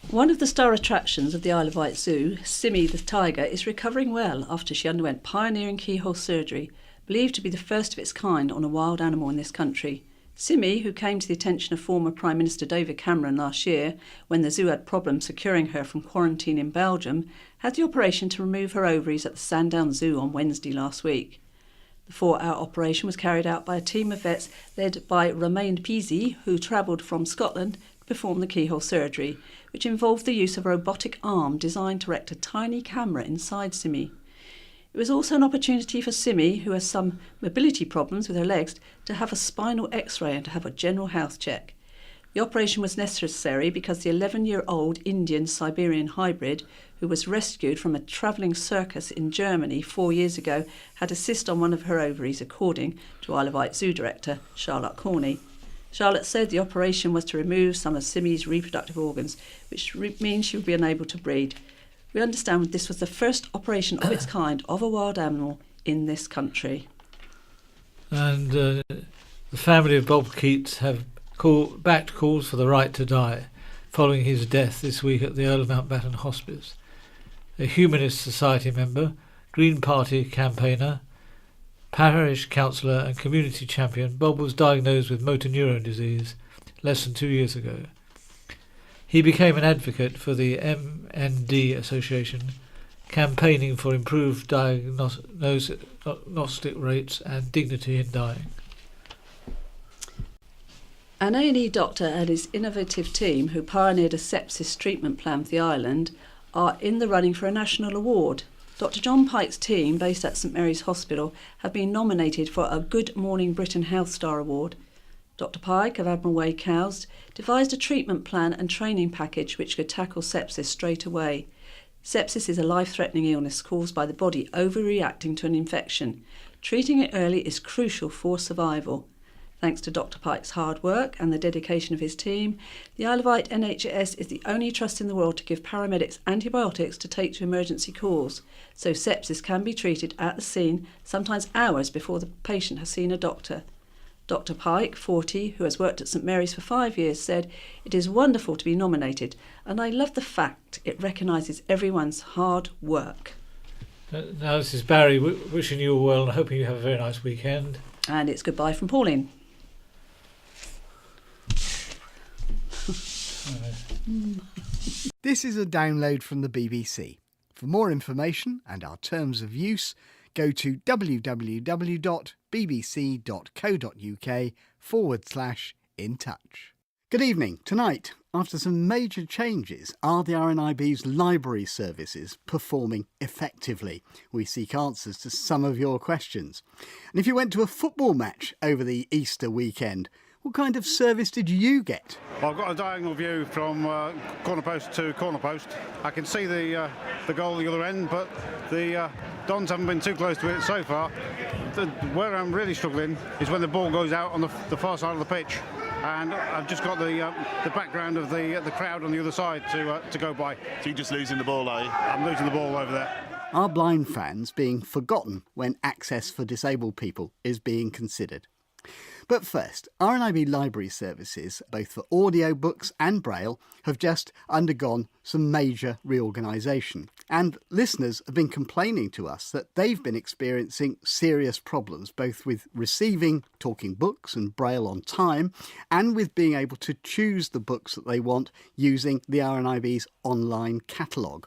One of the star attractions of the Isle of Wight Zoo, Simi the tiger, is recovering well after she underwent pioneering keyhole surgery, believed to be the first of its kind on a wild animal in this country. Simi, who came to the attention of former Prime Minister David Cameron last year when the zoo had problems securing her from quarantine in Belgium, had the operation to remove her ovaries at the Sandown Zoo on Wednesday last week. The 4-hour operation was carried out by a team of vets led by Romain Pizzi, who travelled from Scotland to perform the keyhole surgery, which involved the use of a robotic arm designed to erect a tiny camera inside Simi. It was also an opportunity for Simi, who has some mobility problems with her legs, to have a spinal x-ray and to have a general health check. The operation was necessary because the 11-year-old Indian-Siberian hybrid, who was rescued from a travelling circus in Germany 4 years ago, had a cyst on one of her ovaries, according to Isle of Wight Zoo Director Charlotte Corney. Charlotte said the operation was to remove some of Simi's reproductive organs, which means she would be unable to breed. We understand this was the first operation of its kind of a wild animal in this country. And the family of Bob Keats have backed calls for the right to die following his death this week at the Earl of Mountbatten Hospice. A Humanist Society member, Green Party campaigner, parish councillor and community champion, Bob was diagnosed with motor neurone disease less than 2 years ago. He became an advocate for the MND Association, campaigning for improved diagnostic rates and dignity in dying. An A&E doctor and his innovative team, who pioneered a sepsis treatment plan for the island, are in the running for a national award. Dr John Pike's team, based at St Mary's Hospital, have been nominated for a Good Morning Britain Health Star Award. Dr Pike of Admiral Way Cowes devised a treatment plan and training package which could tackle sepsis straight away. Sepsis is a life-threatening illness caused by the body overreacting to an infection. Treating it early is crucial for survival. Thanks to Dr Pike's hard work and the dedication of his team, the Isle of Wight NHS is the only trust in the world to give paramedics antibiotics to take to emergency calls, so sepsis can be treated at the scene, sometimes hours before the patient has seen a doctor. Dr Pike, 40, who has worked at St Mary's for 5 years, said, "It is wonderful to be nominated, and I love the fact it recognises everyone's hard work." Now this is Barry wishing you all well and hoping you have a very nice weekend. And it's goodbye from Pauline. This is a download from the BBC. For more information and our terms of use, go to www.bbc.co.uk/in-touch. Good evening. Tonight, after some major changes, are the RNIB's library services performing effectively? We seek answers to some of your questions. And if you went to a football match over the Easter weekend, what kind of service did you get? Well, I've got a diagonal view from corner post to corner post. I can see the goal at the other end, but the Dons haven't been too close to it so far. Where I'm really struggling is when the ball goes out on the far side of the pitch, and I've just got the background of the crowd on the other side to go by. So you're just losing the ball, are you? I'm losing the ball over there. Are blind fans being forgotten when access for disabled people is being considered? But first, RNIB library services, both for audio books and Braille, have just undergone some major reorganisation. And listeners have been complaining to us that they've been experiencing serious problems, both with receiving talking books and Braille on time, and with being able to choose the books that they want using the RNIB's online catalogue.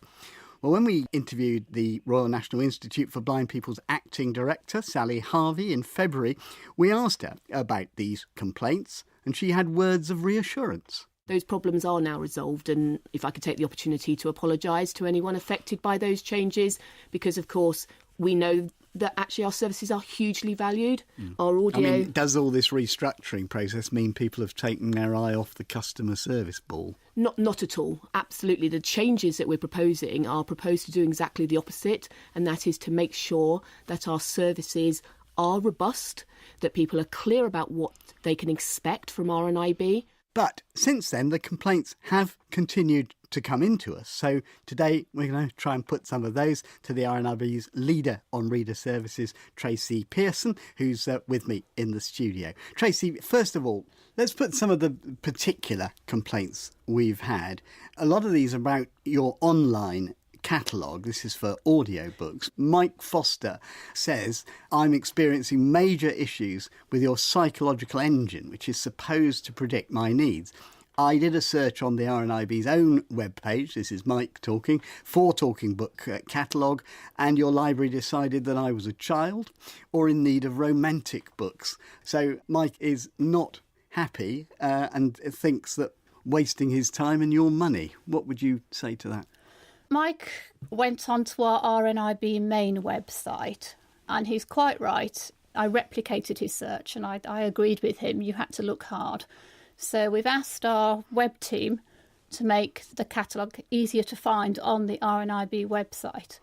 Well, when we interviewed the Royal National Institute for Blind People's acting director, Sally Harvey, in February, we asked her about these complaints, and she had words of reassurance. Those problems are now resolved, and if I could take the opportunity to apologise to anyone affected by those changes, because, of course, we know that actually our services are hugely valued. Our audio... I mean, does all this restructuring process mean people have taken their eye off the customer service ball? Not at all. Absolutely. The changes that we're proposing are proposed to do exactly the opposite, and that is to make sure that our services are robust, that people are clear about what they can expect from RNIB. But since then, the complaints have continued to come into us. So today we're going to try and put some of those to the RNIB's leader on reader services, Tracy Pearson, who's with me in the studio. Tracy, first of all, let's put some of the particular complaints we've had. A lot of these are about your online catalogue. This is for audiobooks. Mike Foster says, I'm experiencing major issues with your psychological engine, which is supposed to predict my needs. I did a search on the RNIB's own webpage, this is Mike talking, for talking book catalogue, and your library decided that I was a child or in need of romantic books. So Mike is not happy and thinks that wasting his time and your money. What would you say to that? Mike went onto our RNIB main website, and he's quite right. I replicated his search and I agreed with him. You had to look hard. So we've asked our web team to make the catalogue easier to find on the RNIB website.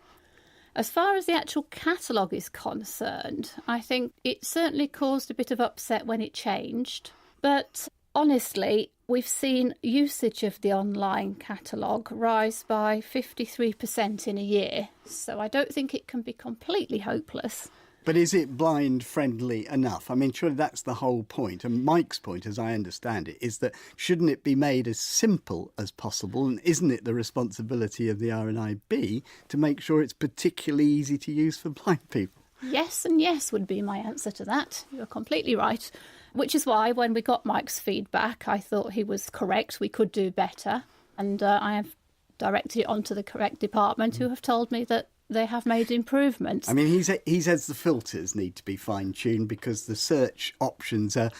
As far as the actual catalogue is concerned, I think it certainly caused a bit of upset when it changed. But honestly, we've seen usage of the online catalogue rise by 53% in a year. So I don't think it can be completely hopeless. But is it blind friendly enough? I mean, surely that's the whole point. And Mike's point, as I understand it, is that shouldn't it be made as simple as possible? And isn't it the responsibility of the RNIB to make sure it's particularly easy to use for blind people? Yes and yes would be my answer to that. You're completely right. Which is why when we got Mike's feedback, I thought he was correct. We could do better. And I have directed it onto the correct department, who have told me that they have made improvements. I mean, he says the filters need to be fine-tuned because the search options are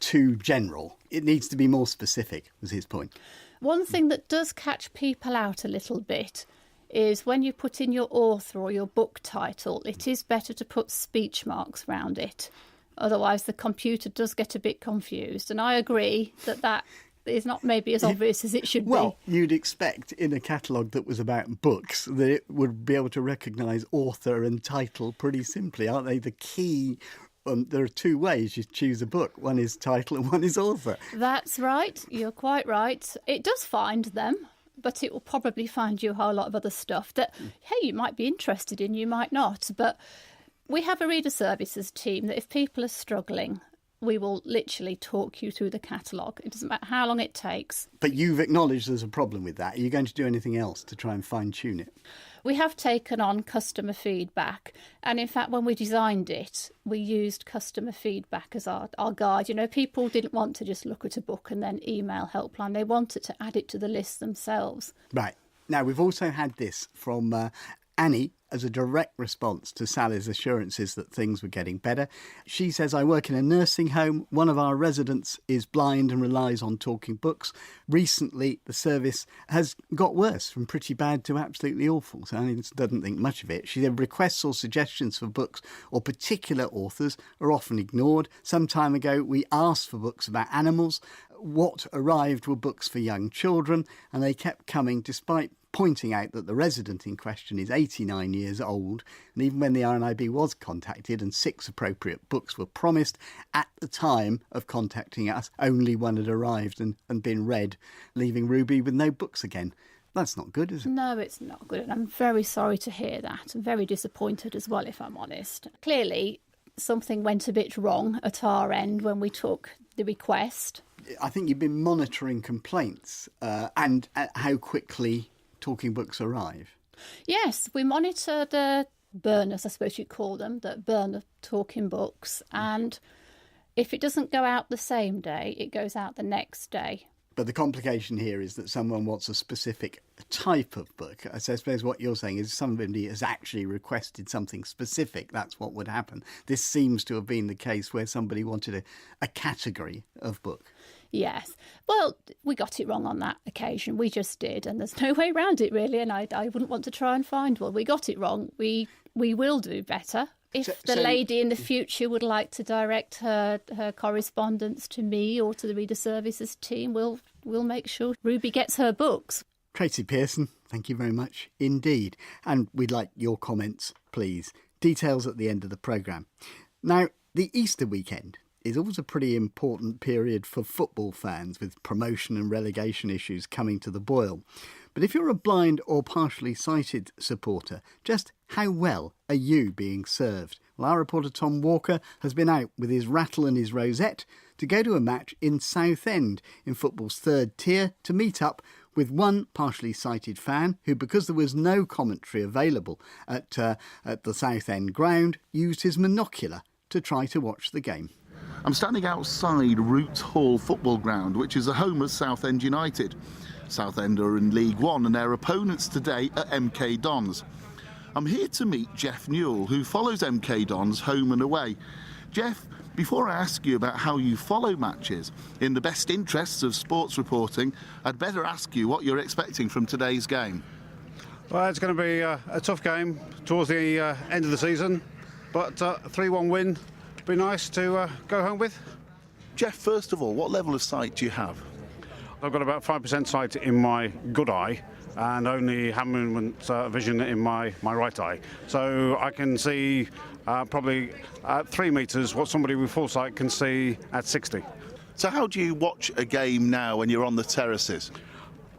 too general. It needs to be more specific, was his point. One thing that does catch people out a little bit is when you put in your author or your book title, it is better to put speech marks around it. Otherwise, the computer does get a bit confused. And I agree that is not maybe as obvious as it should be. Well, you'd expect in a catalogue that was about books that it would be able to recognise author and title pretty simply, aren't they? The key, there are two ways you choose a book. One is title and one is author. That's right. You're quite right. It does find them, but it will probably find you a whole lot of other stuff that, hey, you might be interested in, you might not. But we have a reader services team that if people are struggling, we will literally talk you through the catalogue. It doesn't matter how long it takes. But you've acknowledged there's a problem with that. Are you going to do anything else to try and fine-tune it? We have taken on customer feedback. And in fact, when we designed it, we used customer feedback as our guide. You know, people didn't want to just look at a book and then email helpline. They wanted to add it to the list themselves. Right. Now, we've also had this from Annie as a direct response to Sally's assurances that things were getting better. She says, I work in a nursing home. One of our residents is blind and relies on talking books. Recently, the service has got worse, from pretty bad to absolutely awful. So Annie doesn't think much of it. She said requests or suggestions for books or particular authors are often ignored. Some time ago, we asked for books about animals. What arrived were books for young children, and they kept coming despite pointing out that the resident in question is 89 years old, and even when the RNIB was contacted and 6 appropriate books were promised, at the time of contacting us, only one had arrived and been read, leaving Ruby with no books again. That's not good, is it? No, it's not good, and I'm very sorry to hear that. I'm very disappointed as well, if I'm honest. Clearly, something went a bit wrong at our end when we took the request. I think you've been monitoring complaints and how quickly talking books arrive. Yes, we monitor the burners, I suppose you'd call them, that burn the talking books. And if it doesn't go out the same day, it goes out the next day. But the complication here is that someone wants a specific type of book. I suppose what you're saying is somebody has actually requested something specific. That's what would happen. This seems to have been the case where somebody wanted a category of book. Yes. Well, we got it wrong on that occasion. We just did. And there's no way around it, really. And I wouldn't want to try and find one. We got it wrong. We will do better. If the lady in the future would like to direct her correspondence to me or to the reader services team, we'll make sure Ruby gets her books. Tracy Pearson, thank you very much indeed. And we'd like your comments, please. Details at the end of the programme. Now, the Easter weekend is always a pretty important period for football fans, with promotion and relegation issues coming to the boil. But if you're a blind or partially sighted supporter, just how well are you being served? Well, our reporter Tom Walker has been out with his rattle and his rosette to go to a match in Southend in football's third tier to meet up with one partially sighted fan who, because there was no commentary available at the Southend ground, used his monocular to try to watch the game. I'm standing outside Roots Hall football ground, which is the home of Southend United. Southend are in League One and their opponents today are MK Dons. I'm here to meet Jeff Newell, who follows MK Dons home and away. Jeff, before I ask you about how you follow matches, in the best interests of sports reporting, I'd better ask you what you're expecting from today's game. Well, it's going to be a tough game towards the end of the season, but a 3-1 win would be nice to go home with. Jeff, first of all, what level of sight do you have? I've got about 5% sight in my good eye and only hand-movement vision in my right eye. So I can see probably at 3 metres what somebody with full sight can see at 60. So how do you watch a game now when you're on the terraces?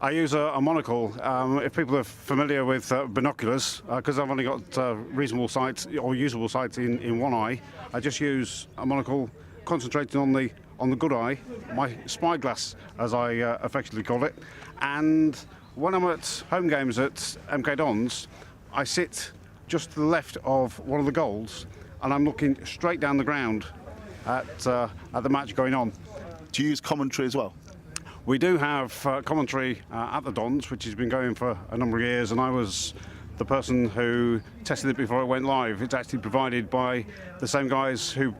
I use a monocle. If people are familiar with binoculars, because I've only got reasonable sight or usable sight in one eye, I just use a monocle concentrating on the good eye, my spyglass as I affectionately call it. And when I'm at home games at MK Dons, I sit just to the left of one of the goals and I'm looking straight down the ground at the match going on. Do you use commentary as well? We do have commentary at the Dons, which has been going for a number of years, and I was the person who tested it before it went live. It's actually provided by the same guys who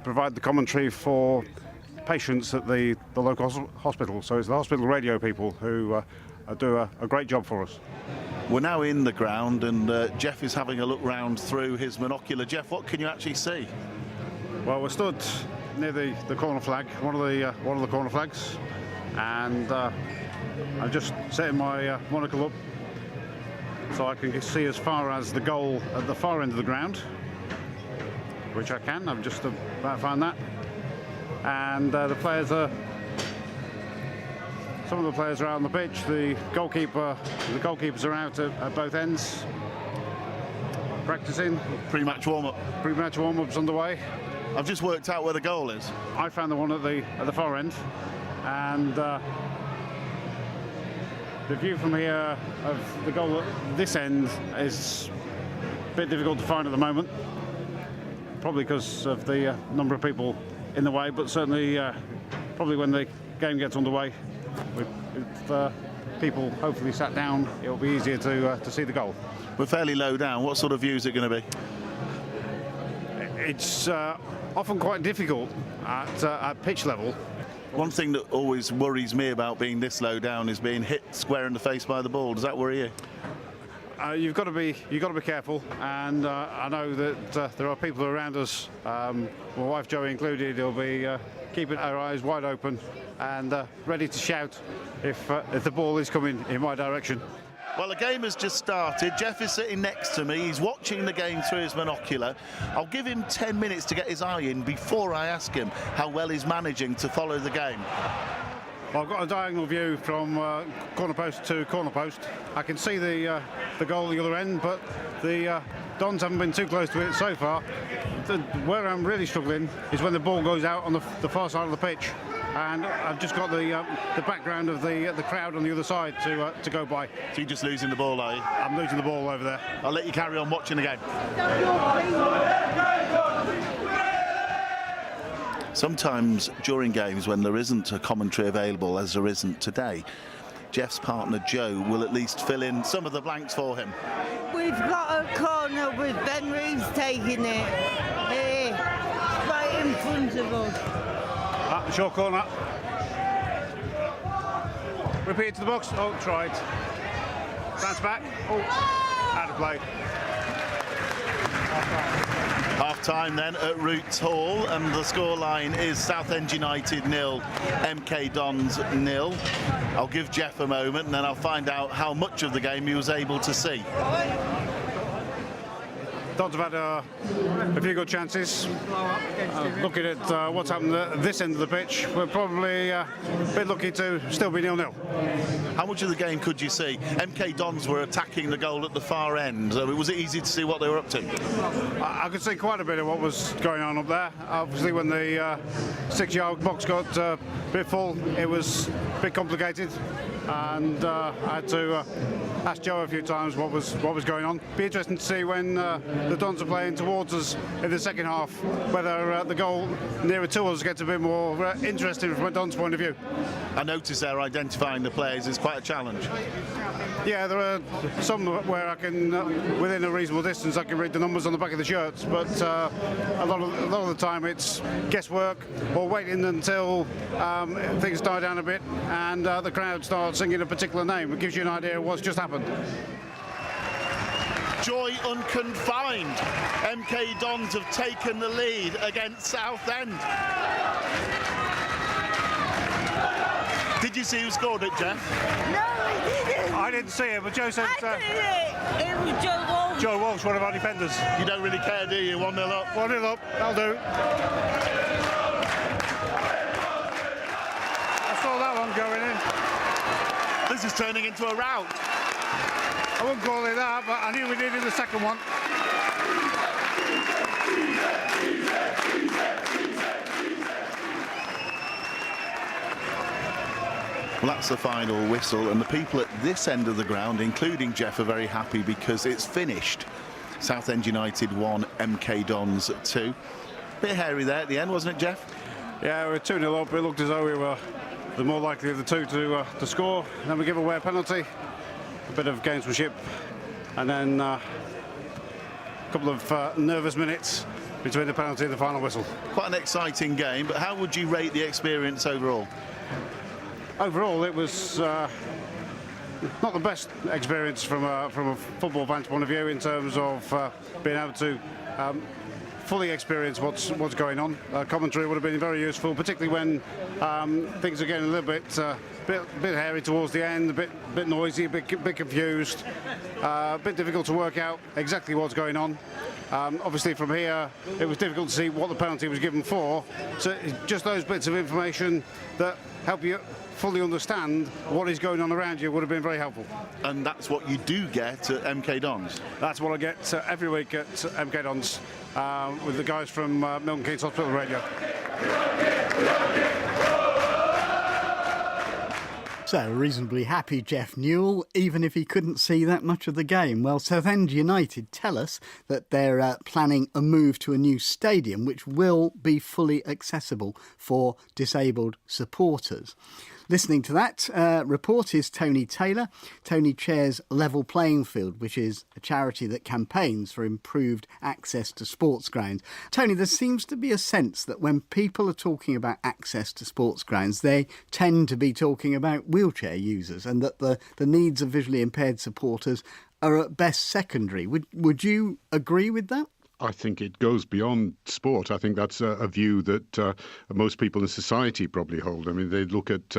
provide the commentary for patients at the local hospital. So it's the hospital radio people who do a great job for us. We're now in the ground and Jeff is having a look round through his monocular. Jeff, what can you actually see? Well, we're stood near the corner flag, one of the corner flags, and I'm just setting my monocle up so I can see as far as the goal at the far end of the ground, which I can. I've just about found that. And the players are, some of the players are out on the pitch. The goalkeepers are out at both ends, practicing. Pre-match warm-up. Pre-match warm-up's underway. I've just worked out where the goal is. I found the one at the far end, and the view from here of the goal at this end is a bit difficult to find at the moment, probably because of the number of people in the way, but certainly probably when the game gets underway, with people hopefully sat down, it'll be easier to see the goal. We're fairly low down. What sort of view is it going to be? It's often quite difficult at pitch level. One thing that always worries me about being this low down is being hit square in the face by the ball. Does that worry you? You've got to be careful, and I know that there are people around us, my wife Joey included, who'll be keeping our eyes wide open and ready to shout if the ball is coming in my direction. Well, the game has just started. Jeff is sitting next to me. He's watching the game through his monocular. I'll give him 10 minutes to get his eye in before I ask him how well he's managing to follow the game. Well, I've got a diagonal view from corner post to corner post. I can see the goal at the other end, but the Dons haven't been too close to it so far. Where I'm really struggling is when the ball goes out on the far side of the pitch, and I've just got the background of the crowd on the other side to go by. So you're just losing the ball, are you? I'm losing the ball over there. I'll let you carry on watching the game. Sometimes during games when there isn't a commentary available, as there isn't today, Jeff's partner Joe will at least fill in some of the blanks for him. We've got a corner with Ben Reeves taking it here, right in front of us. Short corner. Repeat to the box. Oh, tried. Bounce back. Oh, out of play. Half-time then at Roots Hall, and the scoreline is Southend United 0, MK Dons 0. I'll give Jeff a moment and then I'll find out how much of the game he was able to see. Dons have had a few good chances. Looking at what's happened at this end of the pitch, we're probably a bit lucky to still be 0-0. How much of the game could you see? MK Dons were attacking the goal at the far end. Was it easy to see what they were up to? I could see quite a bit of what was going on up there. Obviously, when the 6-yard box got a bit full, it was a bit complicated, and I had to ask Joe a few times what was going on. Be interesting to see when the Dons are playing towards us in the second half, whether the goal nearer to us gets a bit more interesting from a Dons point of view. I noticed they're identifying the players is quite a challenge. Yeah, there are some where I can, within a reasonable distance, I can read the numbers on the back of the shirts, but a lot of the time it's guesswork or waiting until things die down a bit and the crowd starts singing a particular name. It gives you an idea of what's just happened. Joy unconfined. MK Dons have taken the lead against Southend. Did you see who scored it, Jeff? No, I didn't. I didn't see it, but Joe said... I did it. It was Joe Walsh. Joe Walsh, one of our defenders. You don't really care, do you? 1-0 up. 1-0 up, that'll do. I saw that one going in. This is turning into a rout. I wouldn't call it that, but I knew we needed the second one. Well, that's the final whistle, and the people at this end of the ground, including Jeff, are very happy because it's finished. Southend United 1, MK Dons 2. Bit hairy there at the end, wasn't it, Jeff? Yeah, we were 2-0 up. It looked as though we were the more likely of the two to score. Then we give away a penalty, a bit of gamesmanship, and then a couple of nervous minutes between the penalty and the final whistle. Quite an exciting game, but how would you rate the experience overall? Overall, it was not the best experience from a football fan's point of view in terms of being able to fully experience what's going on. Commentary would have been very useful, particularly when things are getting a little bit hairy towards the end, a bit noisy, a bit confused, a bit difficult to work out exactly what's going on. Obviously, from here, it was difficult to see what the penalty was given for. So just those bits of information that help you fully understand what is going on around you would have been very helpful. And that's what you do get at MK Dons? That's what I get every week at MK Dons with the guys from Milton Keynes Hospital Radio. So, a reasonably happy Jeff Newell, even if he couldn't see that much of the game. Well, Southend United tell us that they're planning a move to a new stadium which will be fully accessible for disabled supporters. Listening to that report is Tony Taylor. Tony chairs Level Playing Field, which is a charity that campaigns for improved access to sports grounds. Tony, there seems to be a sense that when people are talking about access to sports grounds, they tend to be talking about wheelchair users and that the needs of visually impaired supporters are at best secondary. Would you agree with that? I think it goes beyond sport. I think that's a view that most people in society probably hold. I mean, they look at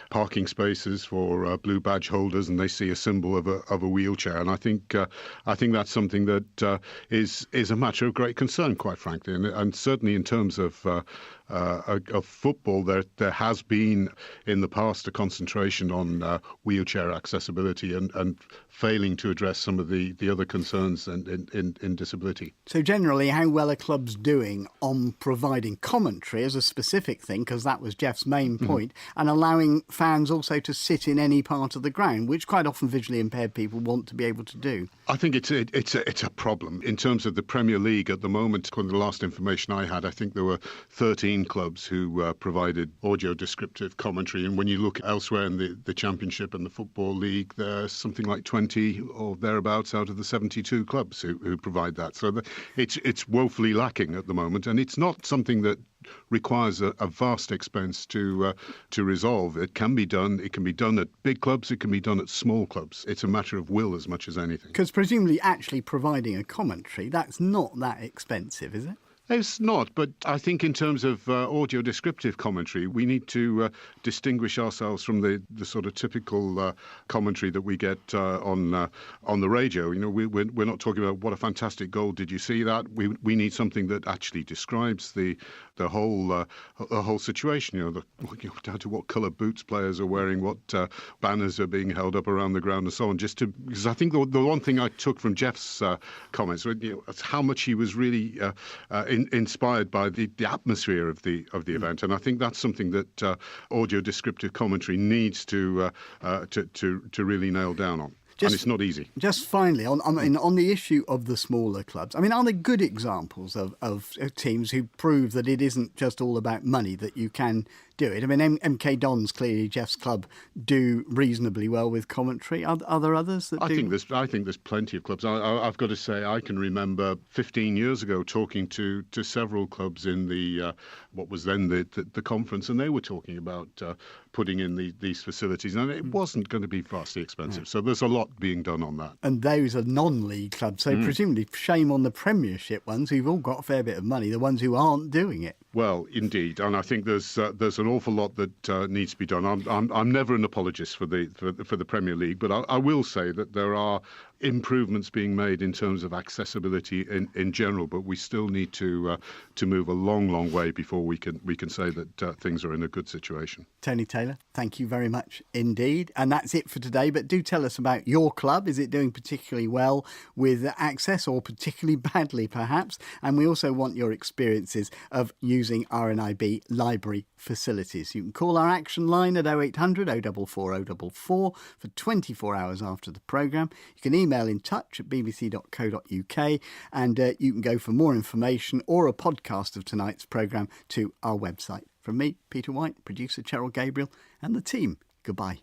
parking spaces for blue badge holders and they see a symbol of a wheelchair. And I think that's something that is a matter of great concern, quite frankly. And certainly in terms of football, there has been in the past a concentration on wheelchair accessibility and failing to address some of the other concerns in disability. So generally, how well are clubs doing on providing commentary as a specific thing, because that was Jeff's main point, and allowing fans also to sit in any part of the ground, which quite often visually impaired people want to be able to do? I think it's a problem. In terms of the Premier League at the moment, according to the last information I had, I think there were 13 clubs who provided audio descriptive commentary. And when you look elsewhere in the Championship and the Football League, there's something like 20 or thereabouts out of the 72 clubs who provide that. So it's woefully lacking at the moment. And it's not something that requires a vast expense to resolve. It can be done. It can be done at big clubs. It can be done at small clubs. It's a matter of will as much as anything. Because presumably actually providing a commentary, that's not that expensive, is it? It's not, but I think in terms of audio descriptive commentary, we need to distinguish ourselves from the sort of typical commentary that we get on the radio. You know, we're not talking about what a fantastic goal, did you see that? We need something that actually describes the whole situation. You know, down to what colour boots players are wearing, what banners are being held up around the ground, and so on. Because I think the one thing I took from Jeff's comments, how much he was really inspired by the atmosphere of the event, and I think that's something that audio descriptive commentary needs to really nail down on. And it's not easy. Just finally, on the issue of the smaller clubs, I mean, are there good examples of teams who prove that it isn't just all about money, that you can do it? I mean, MK Dons, clearly Jeff's club, do reasonably well with commentary. Are there others that do? I think there's plenty of clubs. I've got to say, I can remember 15 years ago talking to several clubs in the what was then the conference, and they were talking about putting in these facilities, and it wasn't going to be vastly expensive. So there's a lot being done on that. And those are non-league clubs, so presumably shame on the Premiership ones who've all got a fair bit of money, the ones who aren't doing it. Well, indeed, and I think there's an awful lot that needs to be done. I'm never an apologist for the Premier League, but I will say that there are improvements being made in terms of accessibility in general, but we still need to move a long way before we can say that things are in a good situation. Tony Taylor, thank you very much indeed. And that's it for today, but do tell us about your club. Is it doing particularly well with access, or particularly badly perhaps? And we also want your experiences of using RNIB library facilities. You can call our action line at 0800 044 044 for 24 hours after the programme. You can email in touch at bbc.co.uk, and you can go for more information or a podcast of tonight's programme to our website. From me, Peter White, producer Cheryl Gabriel, and the team, goodbye.